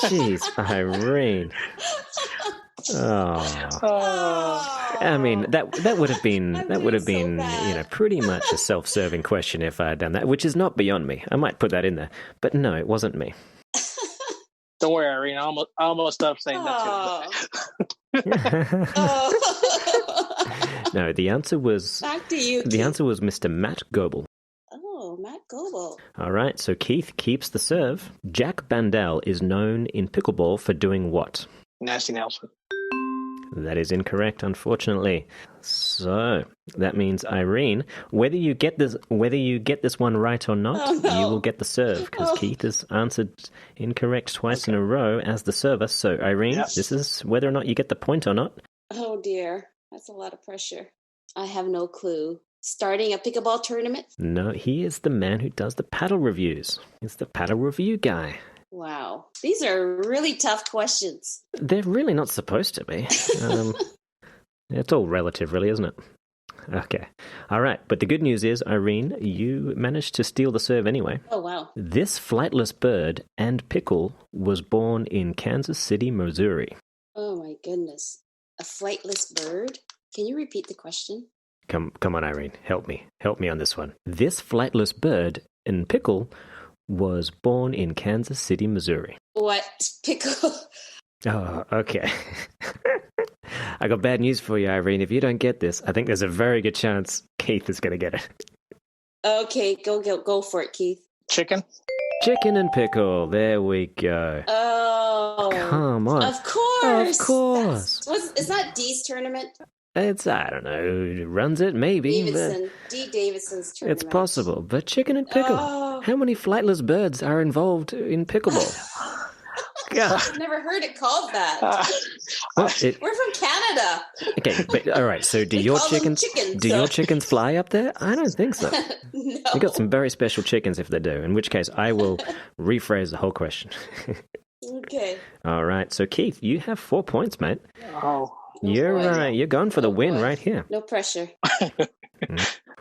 Jeez, Irene. Oh. I mean, that would have been pretty much a self-serving question if I had done that, which is not beyond me. I might put that in there, but no, it wasn't me. Don't worry, Irene. I almost stopped saying that too. No, the answer was Back to you. the answer was Mr. Matt Goebel. Oh, Matt Goebel. All right, so Keith keeps the serve. Jack Bandel is known in pickleball for doing what? Nasty Nelson. That is incorrect, unfortunately. So that means, Irene, whether you get this one right or not, you will get the serve, because Keith has answered incorrect twice in a row as the server. So Irene, this is whether or not you get the point or not. Oh dear, that's a lot of pressure. I have no clue. Starting a pickleball tournament? No, he is the man who does the paddle reviews. He's the paddle review guy. Wow. These are really tough questions. They're really not supposed to be. It's all relative, really, isn't it? Okay. All right. But the good news is, Irene, you managed to steal the serve anyway. Oh, wow. This flightless bird and pickle was born in Kansas City, Missouri. Oh, my goodness. A flightless bird? Can you repeat the question? Come on, Irene. Help me. Help me on this one. This flightless bird and pickle was born in Kansas City, Missouri. What? Pickle? Oh, okay. I got bad news for you, Irene. If you don't get this, I think there's a very good chance Keith is going to get it. Okay, go for it, Keith. Chicken and pickle. There we go. Oh. Come on. Of course. Of course. It's not Dee's tournament? It's, I don't know who runs it, maybe. Davidson. D. Davidson's tournament. It's possible. But chicken and pickle. Oh. How many flightless birds are involved in pickleball? God. I've never heard it called that. We're from Canada. Okay, but all right. So do your chickens fly up there? I don't think so. No. We got some very special chickens if they do. In which case, I will rephrase the whole question. Okay. All right. So Keith, you have 4 points, mate. Oh. You're going for the win right here. No pressure.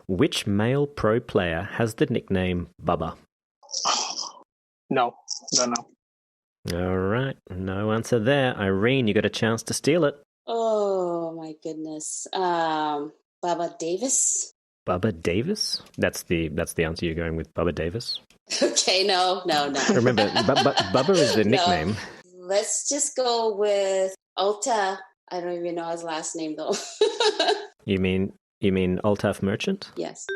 Which male pro player has the nickname Bubba? No. All right. No answer there. Irene, you got a chance to steal it. Oh, my goodness. Bubba Davis? Bubba Davis? That's the answer you're going with, Bubba Davis? Okay, no. Remember, Bubba is the nickname. No. Let's just go with Alta. I don't even know his last name, though. You mean Altaf Merchant? Yes.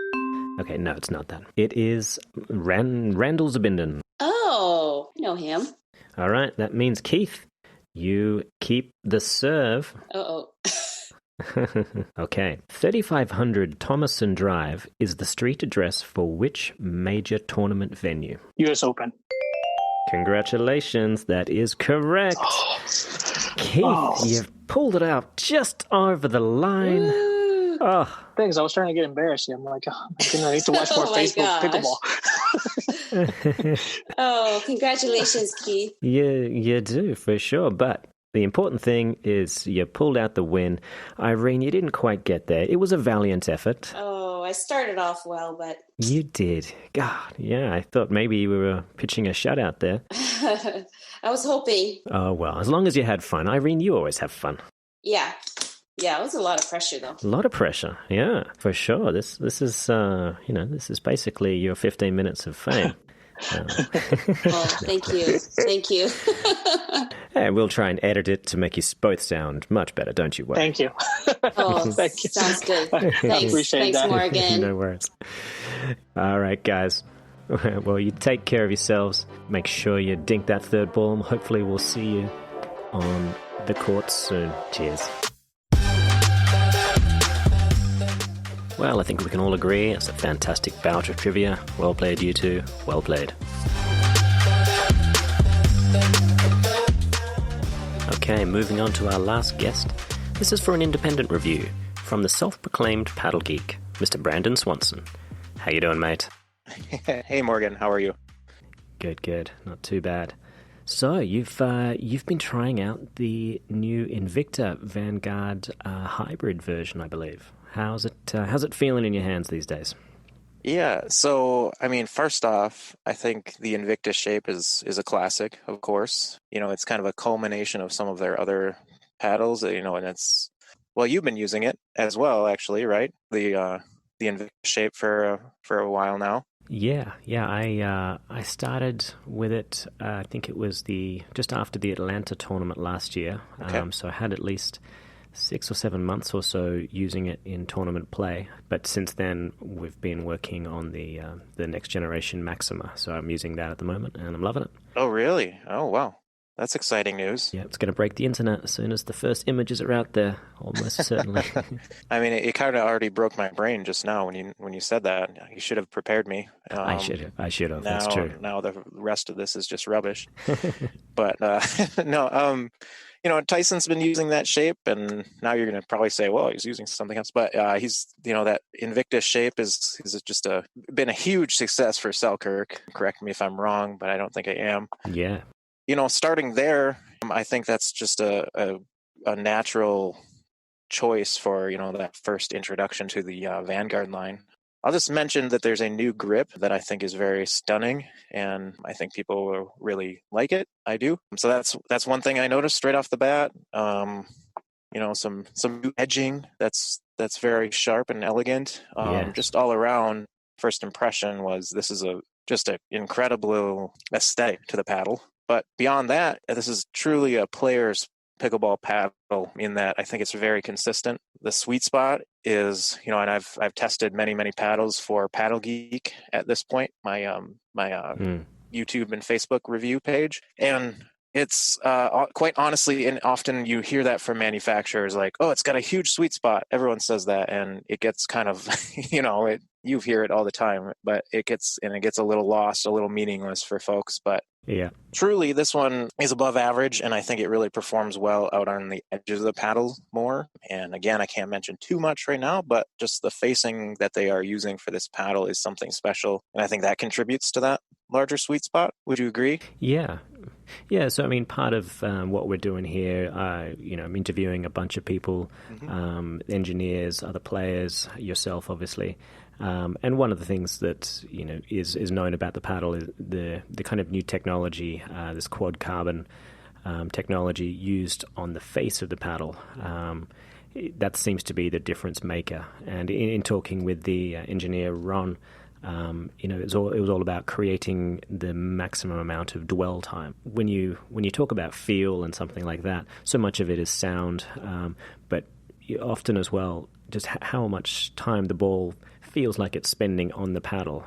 Okay, no, it's not that. It is Randall Zabinden. Oh, I know him. All right, that means, Keith, you keep the serve. Uh-oh. Okay. 3500 Thomason Drive is the street address for which major tournament venue? US Open. Congratulations, that is correct. Keith, you've pulled it out just over the line. Woo. Oh. Things, I was starting to get embarrassed. I'm like, I need to watch more Facebook pickleball. Oh, congratulations, Keith. You do, for sure. But the important thing is you pulled out the win. Irene, you didn't quite get there. It was a valiant effort. Oh, I started off well, but... You did. God, yeah, I thought maybe you were pitching a shutout there. I was hoping. Oh, well, as long as you had fun. Irene, you always have fun. Yeah, it was a lot of pressure, though. A lot of pressure, yeah, for sure. This is, this is basically your 15 minutes of fame. Oh, thank you. And we'll try and edit it to make you both sound much better, don't you worry. Thank you. Oh, thank you. Sounds good. Thanks. Appreciate Thanks, that. Morgan. No worries. All right, guys. Well, you take care of yourselves. Make sure you dink that third ball. Hopefully we'll see you on the courts soon. Cheers. Well, I think we can all agree it's a fantastic bout of trivia. Well played, you two. Well played. Okay, moving on to our last guest. This is for an independent review from the self-proclaimed paddle geek, Mr. Brandon Swanson. How you doing, mate? Hey, Morgan. How are you? Good. Not too bad. So, you've been trying out the new Invicta Vanguard hybrid version, I believe. How's it feeling in your hands these days? Yeah, so, I mean, first off, I think the Invicta shape is a classic, of course. You know, it's kind of a culmination of some of their other paddles, and it's, well, you've been using it as well, actually, right? The Invicta shape for a while now. Yeah. I started with it, I think it was just after the Atlanta tournament last year. Okay. So I had at least 6 or 7 months or so using it in tournament play. But since then, we've been working on the next generation Maxima. So I'm using that at the moment, and I'm loving it. Oh, really? Oh, wow. That's exciting news. Yeah, it's going to break the internet as soon as the first images are out there, almost certainly. I mean, it kind of already broke my brain just now when you said that. You should have prepared me. I should have. Now, That's true. Now the rest of this is just rubbish. But no, Tyson's been using that shape, and now you're going to probably say, well, he's using something else. But he's, that Invictus shape is just been a huge success for Selkirk. Correct me if I'm wrong, but I don't think I am. Yeah. Starting there, I think that's just a natural choice for, that first introduction to the Vanguard line. I'll just mention that there's a new grip that I think is very stunning, and I think people will really like it. I do. So that's one thing I noticed right off the bat. Some new edging that's very sharp and elegant. Just all around, first impression was this is just an incredible aesthetic to the paddle. But beyond that, this is truly a player's pickleball paddle in that I think it's very consistent. The sweet spot is, and I've tested many paddles for Paddle Geek at this point, my YouTube and Facebook review page, and it's quite honestly, and often you hear that from manufacturers, like, oh, it's got a huge sweet spot. Everyone says that, and it gets kind of, you hear it all the time, but it gets a little lost, a little meaningless for folks. But yeah, truly, this one is above average, and I think it really performs well out on the edges of the paddle more. And again, I can't mention too much right now, but just the facing that they are using for this paddle is something special, and I think that contributes to that larger sweet spot. Would you agree? Yeah. So I mean, part of what we're doing here, I'm interviewing a bunch of people, engineers, other players, yourself, obviously. And one of the things that is known about the paddle is the kind of new technology, this quad carbon technology used on the face of the paddle. That seems to be the difference maker. And in talking with the engineer Ron, it was all about creating the maximum amount of dwell time. When you talk about feel and something like that, so much of it is sound, but often as well, just how much time the ball feels like it's spending on the paddle.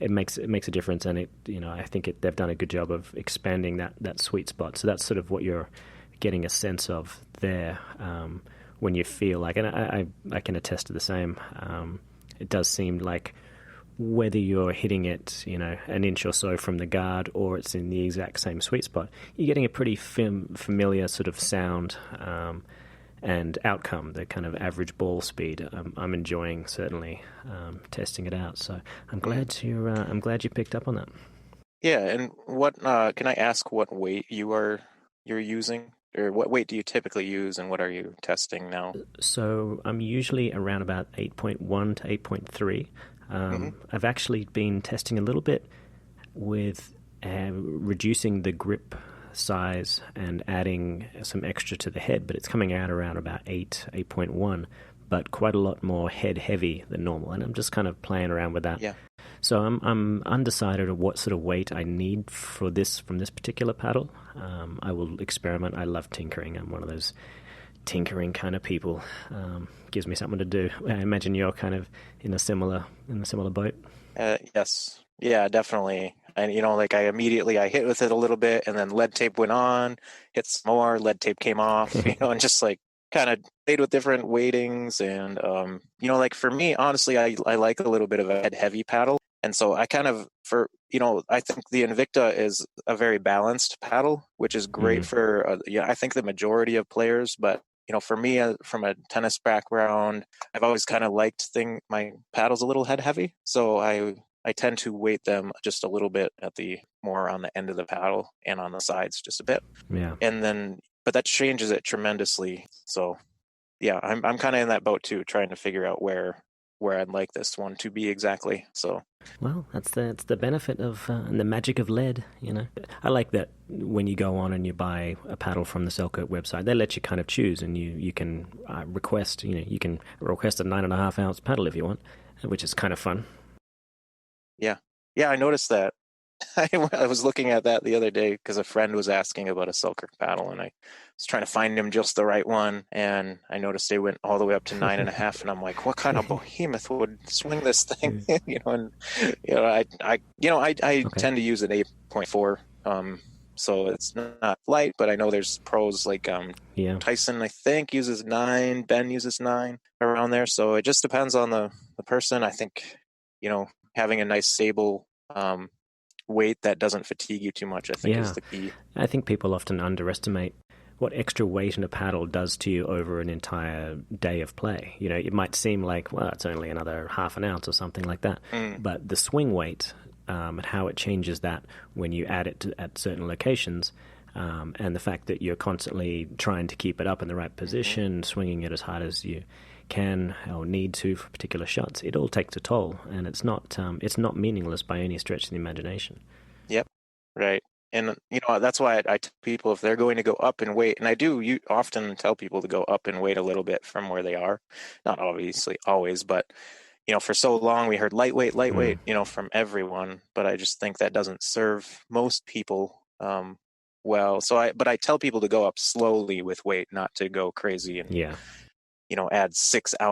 It makes a difference, and I think they've done a good job of expanding that sweet spot. So that's sort of what you're getting a sense of there when you feel like, and I can attest to the same. It does seem like whether you're hitting it, an inch or so from the guard, or it's in the exact same sweet spot, you're getting a pretty familiar sort of sound and outcome, the kind of average ball speed. I'm enjoying certainly testing it out. So I'm glad you picked up on that. Yeah, and what can I ask? What weight you're using, or what weight do you typically use, and what are you testing now? So I'm usually around about 8.1 to 8.3. I've actually been testing a little bit with reducing the grip size and adding some extra to the head, but it's coming out around about 8.1, but quite a lot more head heavy than normal, and I'm just kind of playing around with that. Yeah. So I'm undecided of what sort of weight I need for this from this particular paddle. I will experiment. I love tinkering. I'm one of those tinkering kind of people. Gives me something to do. I imagine you're kind of in a similar boat. Yes. Yeah, definitely. And I immediately hit with it a little bit, and then lead tape went on, hit some more, lead tape came off, and just kind of played with different weightings. And for me, honestly, I like a little bit of a head heavy paddle. And so I kind of, I think the Invicta is a very balanced paddle, which is great for, I think the majority of players. But, for me, from a tennis background, I've always kind of liked my paddles a little head heavy. So I tend to weight them just a little bit more on the end of the paddle and on the sides just a bit. Yeah. And then, but that changes it tremendously. So yeah, I'm kind of in that boat too, trying to figure out where I'd like this one to be exactly. So, well, that's the benefit of and the magic of lead. I like that when you go on and you buy a paddle from the Selkirk website, they let you kind of choose, and you can request. You can request a 9.5 ounce paddle if you want, which is kind of fun. Yeah, I noticed that. I was looking at that the other day because a friend was asking about a Selkirk paddle, and I was trying to find him just the right one, and I noticed they went all the way up to 9.5, and I'm like, what kind of behemoth would swing this thing? I Okay. tend to use an 8.4 so it's not light, but I know there's pros like Tyson, I think, uses 9, Ben uses 9, around there. So it just depends on the person. I think, having a nice stable weight that doesn't fatigue you too much, I think, is the key. I think people often underestimate what extra weight in a paddle does to you over an entire day of play. It might seem like, well, it's only another half an ounce or something like that. But the swing weight and how it changes that when you add it at certain locations, and the fact that you're constantly trying to keep it up in the right position, swinging it as hard as you can or need to for particular shots, it all takes a toll, and it's not meaningless by any stretch of the imagination. Yep, right. And, that's why I tell people if they're going to go up in weight, and I do often tell people to go up in weight a little bit from where they are. Not obviously always, but, for so long we heard lightweight, from everyone. But I just think that doesn't serve most people well. But I tell people to go up slowly with weight, not to go crazy and, add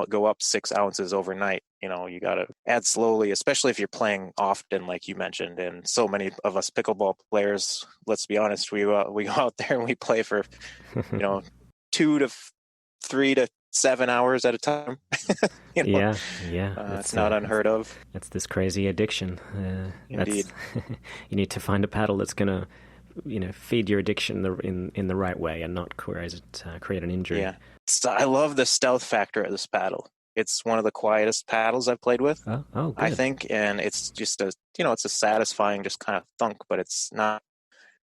go up 6 ounces overnight. You got to add slowly, especially if you're playing often, like you mentioned. And so many of us pickleball players, let's be honest, we go out there and we play for, 2 to 3 to 7 hours at a time. It's not unheard of. It's this crazy addiction. Indeed. You need to find a paddle that's going to, feed your addiction in the right way and not create an injury. Yeah. I love the stealth factor of this paddle. It's one of the quietest paddles I've played with, I think, and it's just it's a satisfying just kind of thunk, but it's not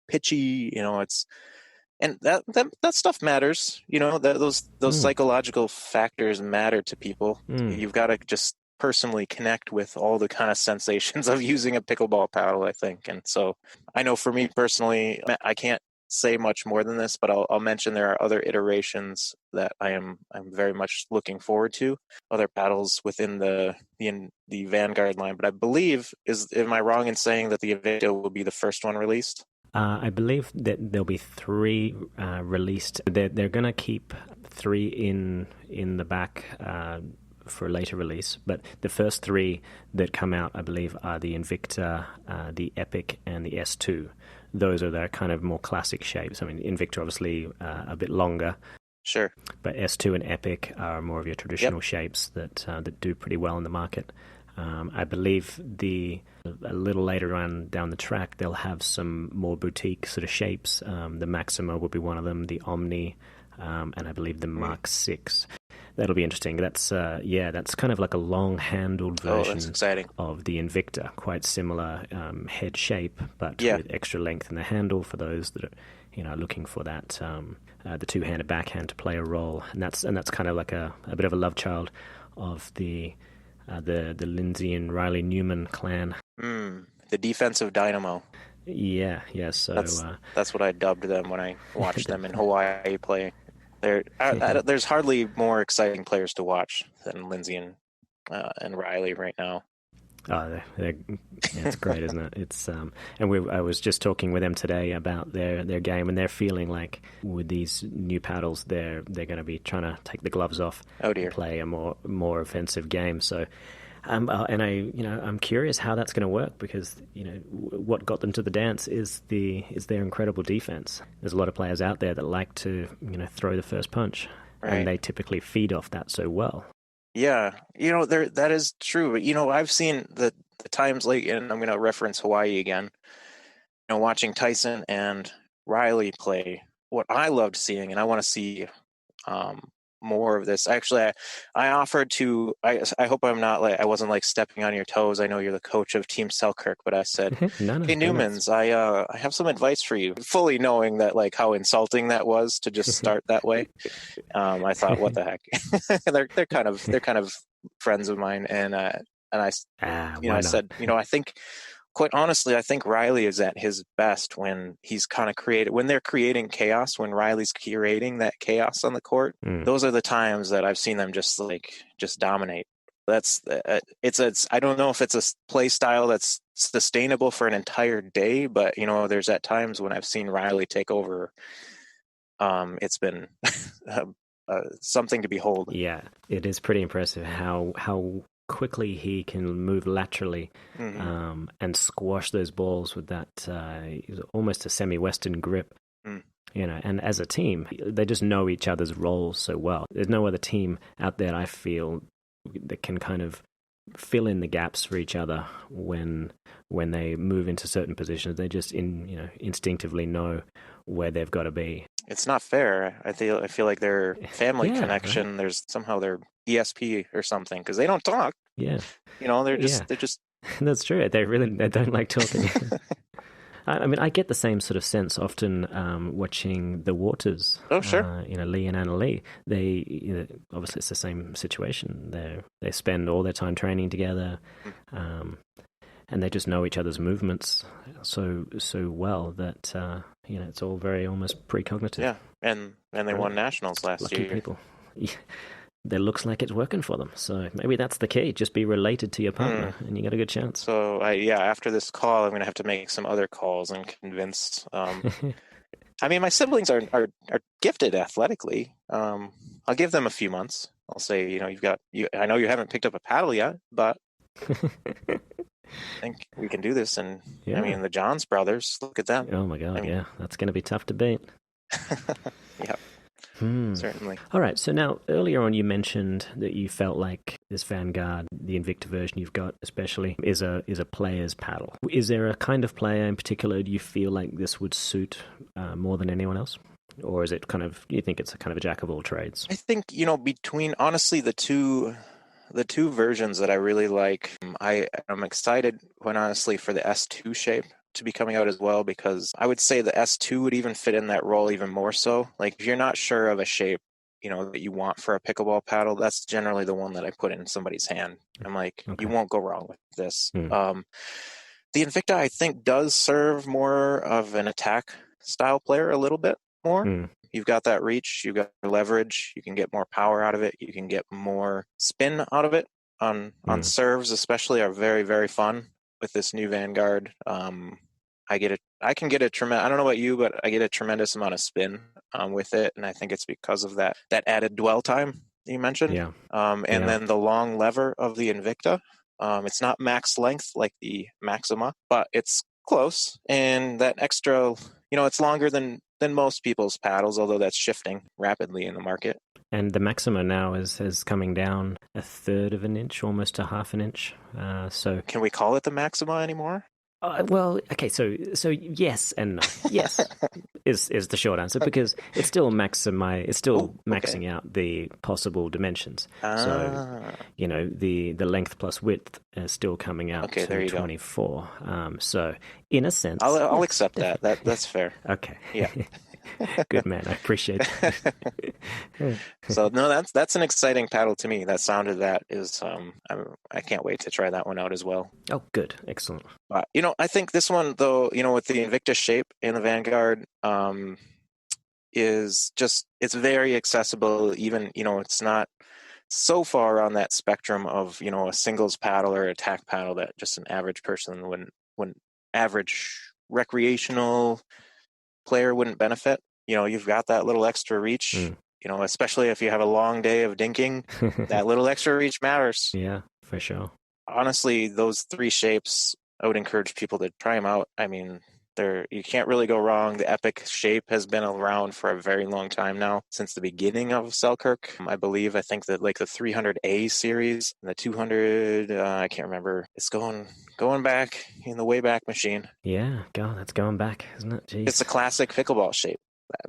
pitchy, and that stuff matters, those psychological factors matter to people. You've got to just personally connect with all the kind of sensations of using a pickleball paddle, I think. And so I know for me personally, I can't say much more than this, but I'll mention there are other iterations that I'm very much looking forward to, other paddles within the Vanguard line. But I believe, am I wrong in saying that the Invicta will be the first one released? I believe that there'll be 3 released. They're going to keep 3 in the back for later release, but the first 3 that come out, I believe, are the Invicta, the Epic, and the S2. Those are their kind of more classic shapes. I mean, Invicta obviously a bit longer. Sure. But S2 and Epic are more of your traditional shapes that do pretty well in the market. I believe a little later on down the track, they'll have some more boutique sort of shapes. The Maxima will be one of them, the Omni, and I believe the Mark 6. That'll be interesting. That's kind of like a long-handled version of the Invicta, quite similar head shape, but with extra length in the handle for those that are looking for that the two-handed backhand to play a role, and that's kind of like a bit of a love child of the Lindsey and Riley Newman clan. The defensive dynamo. Yeah. So that's what I dubbed them when I watched them in Hawaii play. There's hardly more exciting players to watch than Lindsey and Riley right now. Oh, it's great, isn't it? It's and I was just talking with them today about their game, and they're feeling like with these new paddles, they're going to be trying to take the gloves off, and play a more offensive game. So, I'm curious how that's going to work, because what got them to the dance is their incredible defense. There's a lot of players out there that like to throw the first punch, and they typically feed off that so well. Yeah, that is true. But I've seen the times like, and I'm going to reference Hawaii again. Watching Tyson and Riley play, what I loved seeing, and I want to see more of this. Actually, I offered to. I hope I wasn't like stepping on your toes. I know you're the coach of Team Selkirk, but I said, "Hey Newmans, I have some advice for you." Fully knowing that like how insulting that was to just start that way. I thought, what the heck? they're kind of friends of mine, and I said, I think. Quite honestly, I think Riley is at his best when he's kind of when they're creating chaos, when Riley's curating that chaos on the court. Those are the times that I've seen them just dominate. That's I don't know if it's a play style that's sustainable for an entire day, but there's at times when I've seen Riley take over. It's been something to behold. Yeah, it is pretty impressive how quickly he can move laterally and squash those balls with that almost a semi-Western grip. And as a team, they just know each other's roles so well. There's no other team out there, I feel, that can kind of fill in the gaps for each other when they move into certain positions. They just instinctively know where they've got to be. It's not fair. I feel like their family connection. Right? There's somehow their ESP or something, because they don't talk. Yeah, they're just. That's true. They don't like talking. I mean, I get the same sort of sense often watching the Waters. Oh, sure. Lee and Anna Lee. They obviously it's the same situation. They spend all their time training together, and they just know each other's movements so well that it's all very almost precognitive. Yeah, and they won nationals last year. Lucky people. Yeah. That looks like it's working for them. So maybe that's the key. Just be related to your partner and you got a good chance. So, after this call, I'm going to have to make some other calls and convince. I mean, my siblings are gifted athletically. I'll give them a few months. I'll say, I know you haven't picked up a paddle yet, but I think we can do this. And I mean, the Johns brothers, look at them. Oh my God, that's going to be tough to beat. Yeah. Certainly. All right. So now, earlier on, you mentioned that you felt like this Vanguard, the Invicta version you've got, especially, is a player's paddle. Is there a kind of player in particular do you feel like this would suit more than anyone else, or is it you think it's a kind of a jack of all trades? I think between honestly the two versions that I really like, I'm excited quite honestly for the S2 shape to be coming out as well, because I would say the S2 would even fit in that role even more so. Like if you're not sure of a shape, that you want for a pickleball paddle, that's generally the one that I put in somebody's hand. I'm like, You won't go wrong with this. The Invicta, I think, does serve more of an attack style player a little bit more. You've got that reach, you've got leverage, you can get more power out of it, you can get more spin out of it on serves, especially, are very, very fun with this new Vanguard. I can get a tremendous, I don't know about you, but I get a tremendous amount of spin with it. And I think it's because of that added dwell time that you mentioned. Yeah. Then the long lever of the Invicta. It's not max length like the Maxima, but it's close. And that extra, it's longer than most people's paddles, although that's shifting rapidly in the market. And the Maxima now is coming down a third of an inch, almost a half an inch. So can we call it the Maxima anymore? Well, okay, so yes and no. Yes is the short answer, because it's still maxing out the possible dimensions. So the length plus width is still coming out to 24. So in a sense, I'll accept that. That's fair. Okay. Yeah. Good man, I appreciate that. So no, that's an exciting paddle to me. That sound of that is I can't wait to try that one out as well. Oh, good, excellent. I think this one though, with the Invicta shape in the Vanguard, it's very accessible. Even it's not so far on that spectrum of a singles paddle or attack paddle that just an average person wouldn't average recreational player wouldn't benefit. You've got that little extra reach, especially if you have a long day of dinking, that little extra reach matters. Yeah, for sure. Honestly, those three shapes, I would encourage people to try them out. I mean, you can't really go wrong. The Epic shape has been around for a very long time now, since the beginning of Selkirk. I think that like the 300A series and the 200, I can't remember. It's going back in the Wayback Machine. Yeah, God, that's going back, isn't it? Jeez. It's a classic pickleball shape.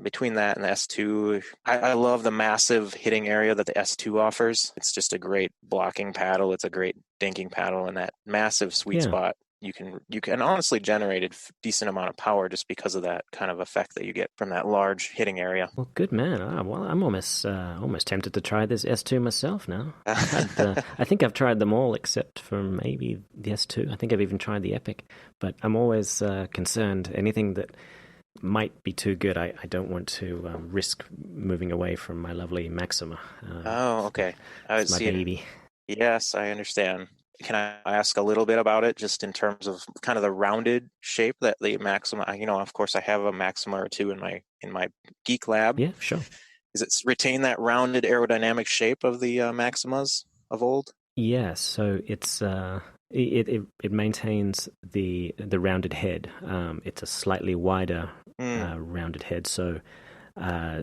Between that and the S2, I love the massive hitting area that the S2 offers. It's just a great blocking paddle. It's a great dinking paddle, and that massive sweet spot. You can honestly generate a decent amount of power just because of that kind of effect that you get from that large hitting area. Well, good man. Well, I'm almost tempted to try this S2 myself now. I think I've tried them all except for maybe the S2. I think I've even tried the Epic, but I'm always concerned. Anything that might be too good, I don't want to risk moving away from my lovely Maxima. Okay. It's my baby. Yes, I understand. Can I ask a little bit about it, just in terms of kind of the rounded shape that the Maxima? Of course, I have a Maxima or two in my Geek lab. Yeah, sure. Does it retain that rounded aerodynamic shape of the Maximas of old? Yeah, so it's it maintains the rounded head. It's a slightly wider rounded head, so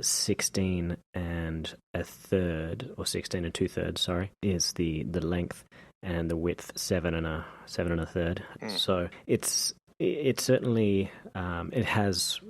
16 and a third, or 16 and 2/3, sorry, is the length, and the width 7 and a third. So it certainly it has,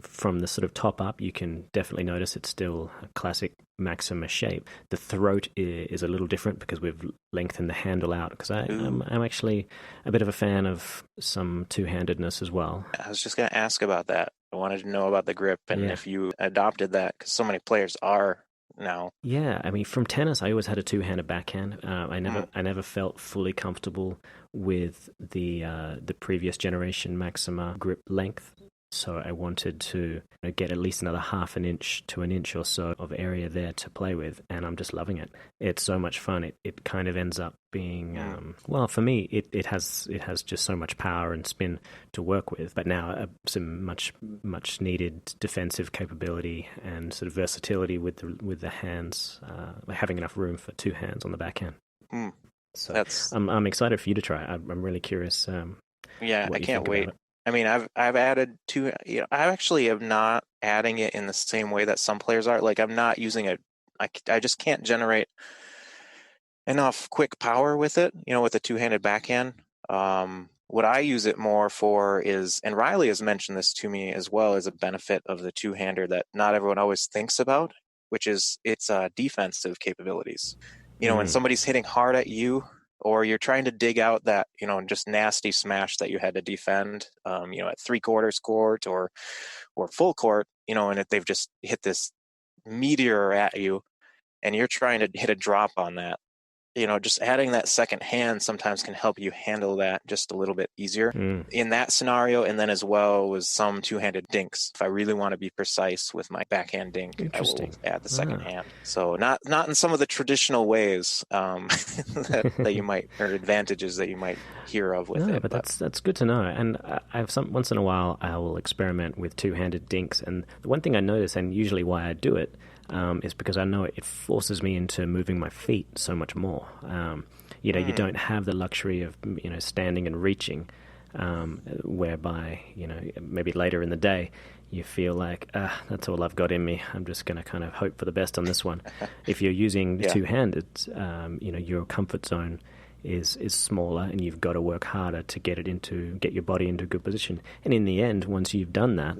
from the sort of top up, you can definitely notice it's still a classic Maxima shape. The throat is a little different because we've lengthened the handle out, because I'm actually a bit of a fan of some two-handedness as well. I was just going to ask about that. I wanted to know about the grip and if you adopted that, because so many players are now. Yeah, I mean, from tennis, I always had a two-handed backhand. I never felt fully comfortable with the previous generation Maxima grip length. So I wanted to get at least another half an inch to an inch or so of area there to play with, and I'm just loving it. It's so much fun. It kind of ends up being, well, for me, it has just so much power and spin to work with, but now some much needed defensive capability and sort of versatility with the hands, having enough room for two hands on the backhand. So I'm excited for you to try it. I'm really curious. Yeah, I can't wait. I mean, I've added two. I actually am not adding it in the same way that some players are. Like, I'm not using it. I just can't generate enough quick power with it. With a two-handed backhand. What I use it more for is, and Riley has mentioned this to me as well, as a benefit of the two-hander that not everyone always thinks about, which is its defensive capabilities. When somebody's hitting hard at you, or you're trying to dig out that, just nasty smash that you had to defend, at 3/4 court or full court, and if they've just hit this meteor at you and you're trying to hit a drop on that, just adding that second hand sometimes can help you handle that just a little bit easier in that scenario. And then as well with some two-handed dinks. If I really want to be precise with my backhand dink, I will add the second hand. So not in some of the traditional ways that you might, or advantages that you might hear of with it. But that's good to know. And once in a while I will experiment with two-handed dinks. And the one thing I notice, and usually why I do it, is because I know it forces me into moving my feet so much more. You don't have the luxury of standing and reaching, whereby maybe later in the day you feel like that's all I've got in me. I'm just going to kind of hope for the best on this one. If you're using two-handed, your comfort zone is smaller, and you've got to work harder to get your body into a good position. And in the end, once you've done that,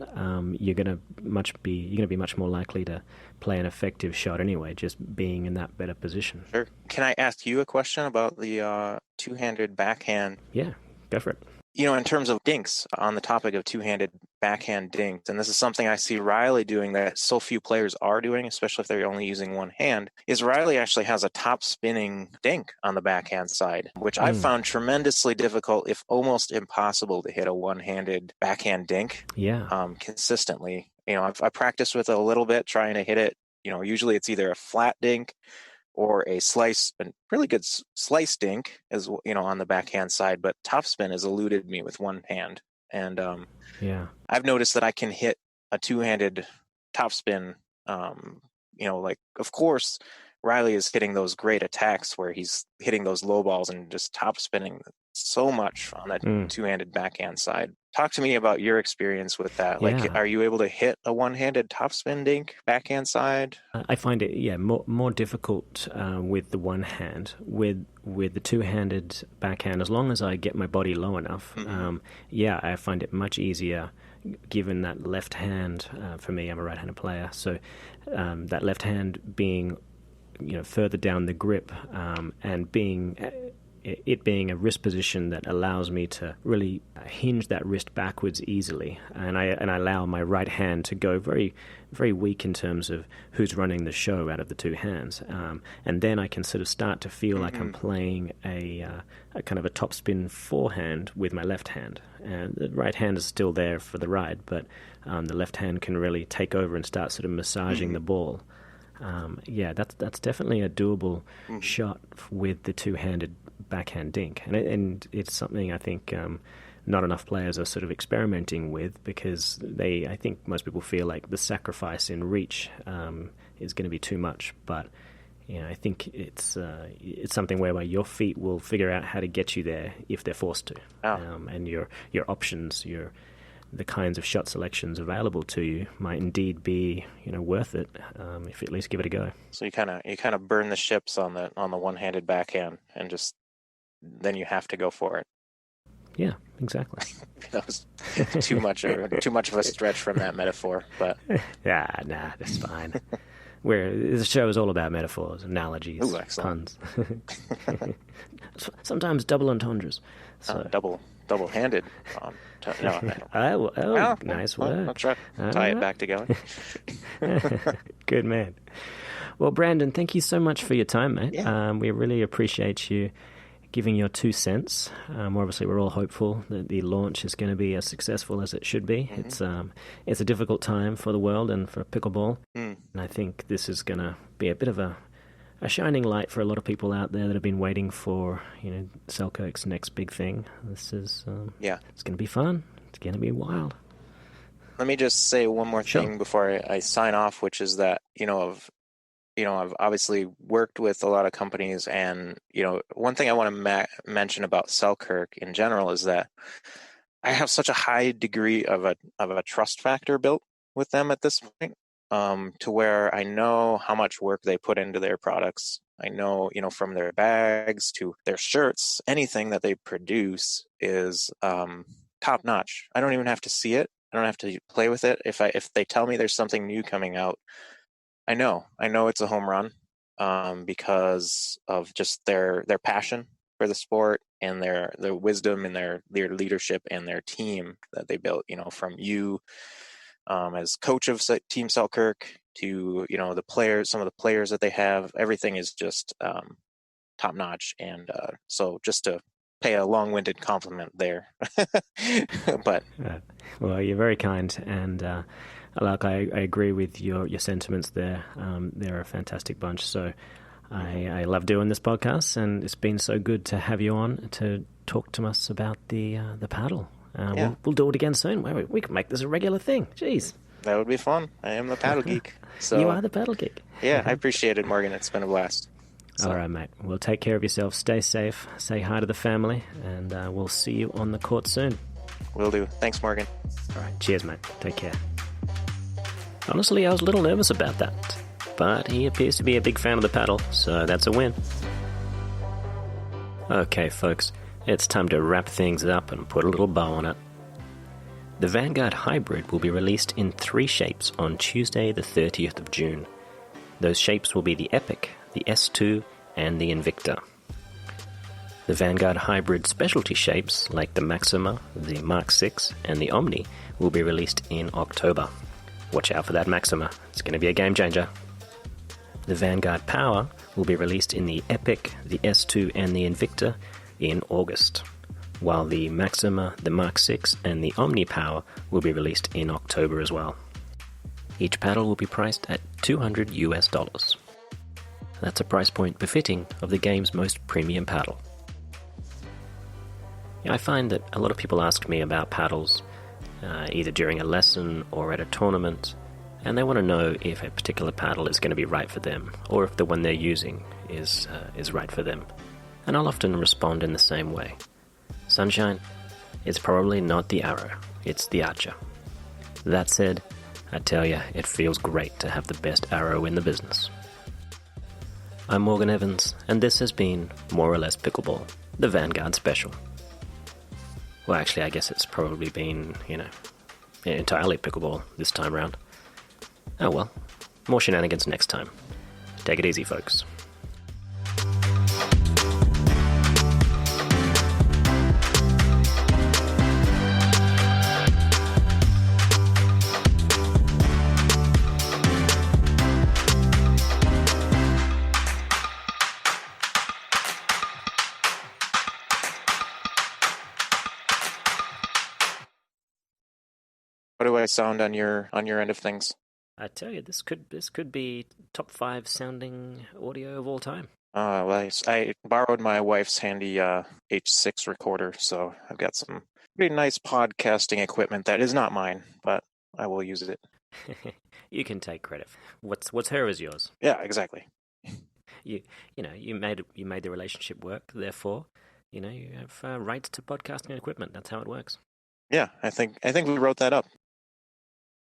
you're going to be much more likely to play an effective shot anyway, just being in that better position. Sure. Can I ask you a question about the two-handed backhand? Yeah, go for it. In terms of dinks, on the topic of two-handed backhand dinks, and this is something I see Riley doing that so few players are doing, especially if they're only using one hand, is Riley actually has a top-spinning dink on the backhand side, which I've found tremendously difficult, if almost impossible, to hit a one-handed backhand dink consistently. I practiced with it a little bit, trying to hit it. Usually it's either a flat dink or a really good slice dink, as on the backhand side, but topspin has eluded me with one hand. And I've noticed that I can hit a two-handed topspin. Of course, Riley is hitting those great attacks where he's hitting those low balls and just top spinning so much on that two-handed backhand side. Talk to me about your experience with that. Like, are you able to hit a one-handed topspin dink backhand side? I find it, more difficult with the one hand. With the two-handed backhand, as long as I get my body low enough, I find it much easier, given that left hand, for me, I'm a right-handed player, so that left hand being further down the grip, and being a wrist position that allows me to really hinge that wrist backwards easily, and I allow my right hand to go very, very weak in terms of who's running the show out of the two hands, and then I can sort of start to feel like I'm playing a kind of a topspin forehand with my left hand, and the right hand is still there for the ride, but the left hand can really take over and start sort of massaging the ball. That's definitely a doable shot with the two-handed backhand dink, and it's something I think not enough players are sort of experimenting with, because I think most people feel like the sacrifice in reach is going to be too much. But I think it's something whereby your feet will figure out how to get you there if they're forced to, and your options, the kinds of shot selections available to you might indeed be worth it if you at least give it a go. So you kind of burn the ships on the one-handed backhand, and just then you have to go for it. Yeah, exactly. That was too much of a stretch from that metaphor, but nah, that's fine. The show is all about metaphors, analogies, puns. Sometimes double entendres. So. Double-handed. Nice work. I'll try to tie it back together. Good man. Well, Brandon, thank you so much for your time, mate. Yeah. We really appreciate you giving your 2 cents. Obviously, we're all hopeful that the launch is going to be as successful as it should be. Mm-hmm. It's a difficult time for the world and for pickleball, and I think this is going to be a bit of a shining light for a lot of people out there that have been waiting for Selkirk's next big thing. This is it's going to be fun. It's going to be wild. Let me just say one more thing before I sign off, which is that I've obviously worked with a lot of companies, and one thing I want to mention about Selkirk in general is that I have such a high degree of a trust factor built with them at this point, to where I know how much work they put into their products. I know, from their bags to their shirts, anything that they produce is top notch. I don't even have to see it. I don't have to play with it. If they tell me there's something new coming out, I know it's a home run, because of just their passion for the sport and their wisdom and their leadership and their team that they built, from you as coach of Team Selkirk to, the players, some of the players that they have. Everything is just top notch. And so just to pay a long-winded compliment there. But well, you're very kind, and I agree with your sentiments there. They're a fantastic bunch. So I love doing this podcast, and it's been so good to have you on to talk to us about the paddle. We'll do it again soon. We can make this a regular thing. Jeez. That would be fun. I am the paddle geek. So you are the paddle geek. Yeah, I appreciate it, Morgan. It's been a blast. So. All right, mate. Well, take care of yourself. Stay safe. Say hi to the family, and we'll see you on the court soon. Will do. Thanks, Morgan. All right. Cheers, mate. Take care. Honestly, I was a little nervous about that, but he appears to be a big fan of the paddle, so that's a win. Okay, folks, it's time to wrap things up and put a little bow on it. The Vanguard Hybrid will be released in 3 shapes on Tuesday the 30th of June. Those shapes will be the Epic, the S2, and the Invicta. The Vanguard Hybrid specialty shapes, like the Maxima, the Mark 6, and the Omni, will be released in October. Watch out for that Maxima. It's going to be a game changer. The Vanguard Power will be released in the Epic, the S2, and the Invicta in August, while the Maxima, the Mark 6, and the Omni Power will be released in October as well. Each paddle will be priced at $200 US. That's a price point befitting of the game's most premium paddle. I find that a lot of people ask me about paddles, either during a lesson or at a tournament, and they want to know if a particular paddle is going to be right for them, or if the one they're using is right for them. And I'll often respond in the same way. Sunshine, it's probably not the Arrow, it's the Archer. That said, I tell ya, it feels great to have the best arrow in the business. I'm Morgan Evans, and this has been More or Less Pickleball, the Vanguard Special. Well, actually, I guess it's probably been, entirely pickleball this time round. Oh well, more shenanigans next time. Take it easy, folks. What do I sound on your end of things? I tell you, this could be top 5 sounding audio of all time. Well, I borrowed my wife's handy H6 recorder, so I've got some pretty nice podcasting equipment that is not mine, but I will use it. You can take credit. What's her is yours. Yeah, exactly. you made the relationship work. Therefore, you have rights to podcasting equipment. That's how it works. Yeah, I think we wrote that up.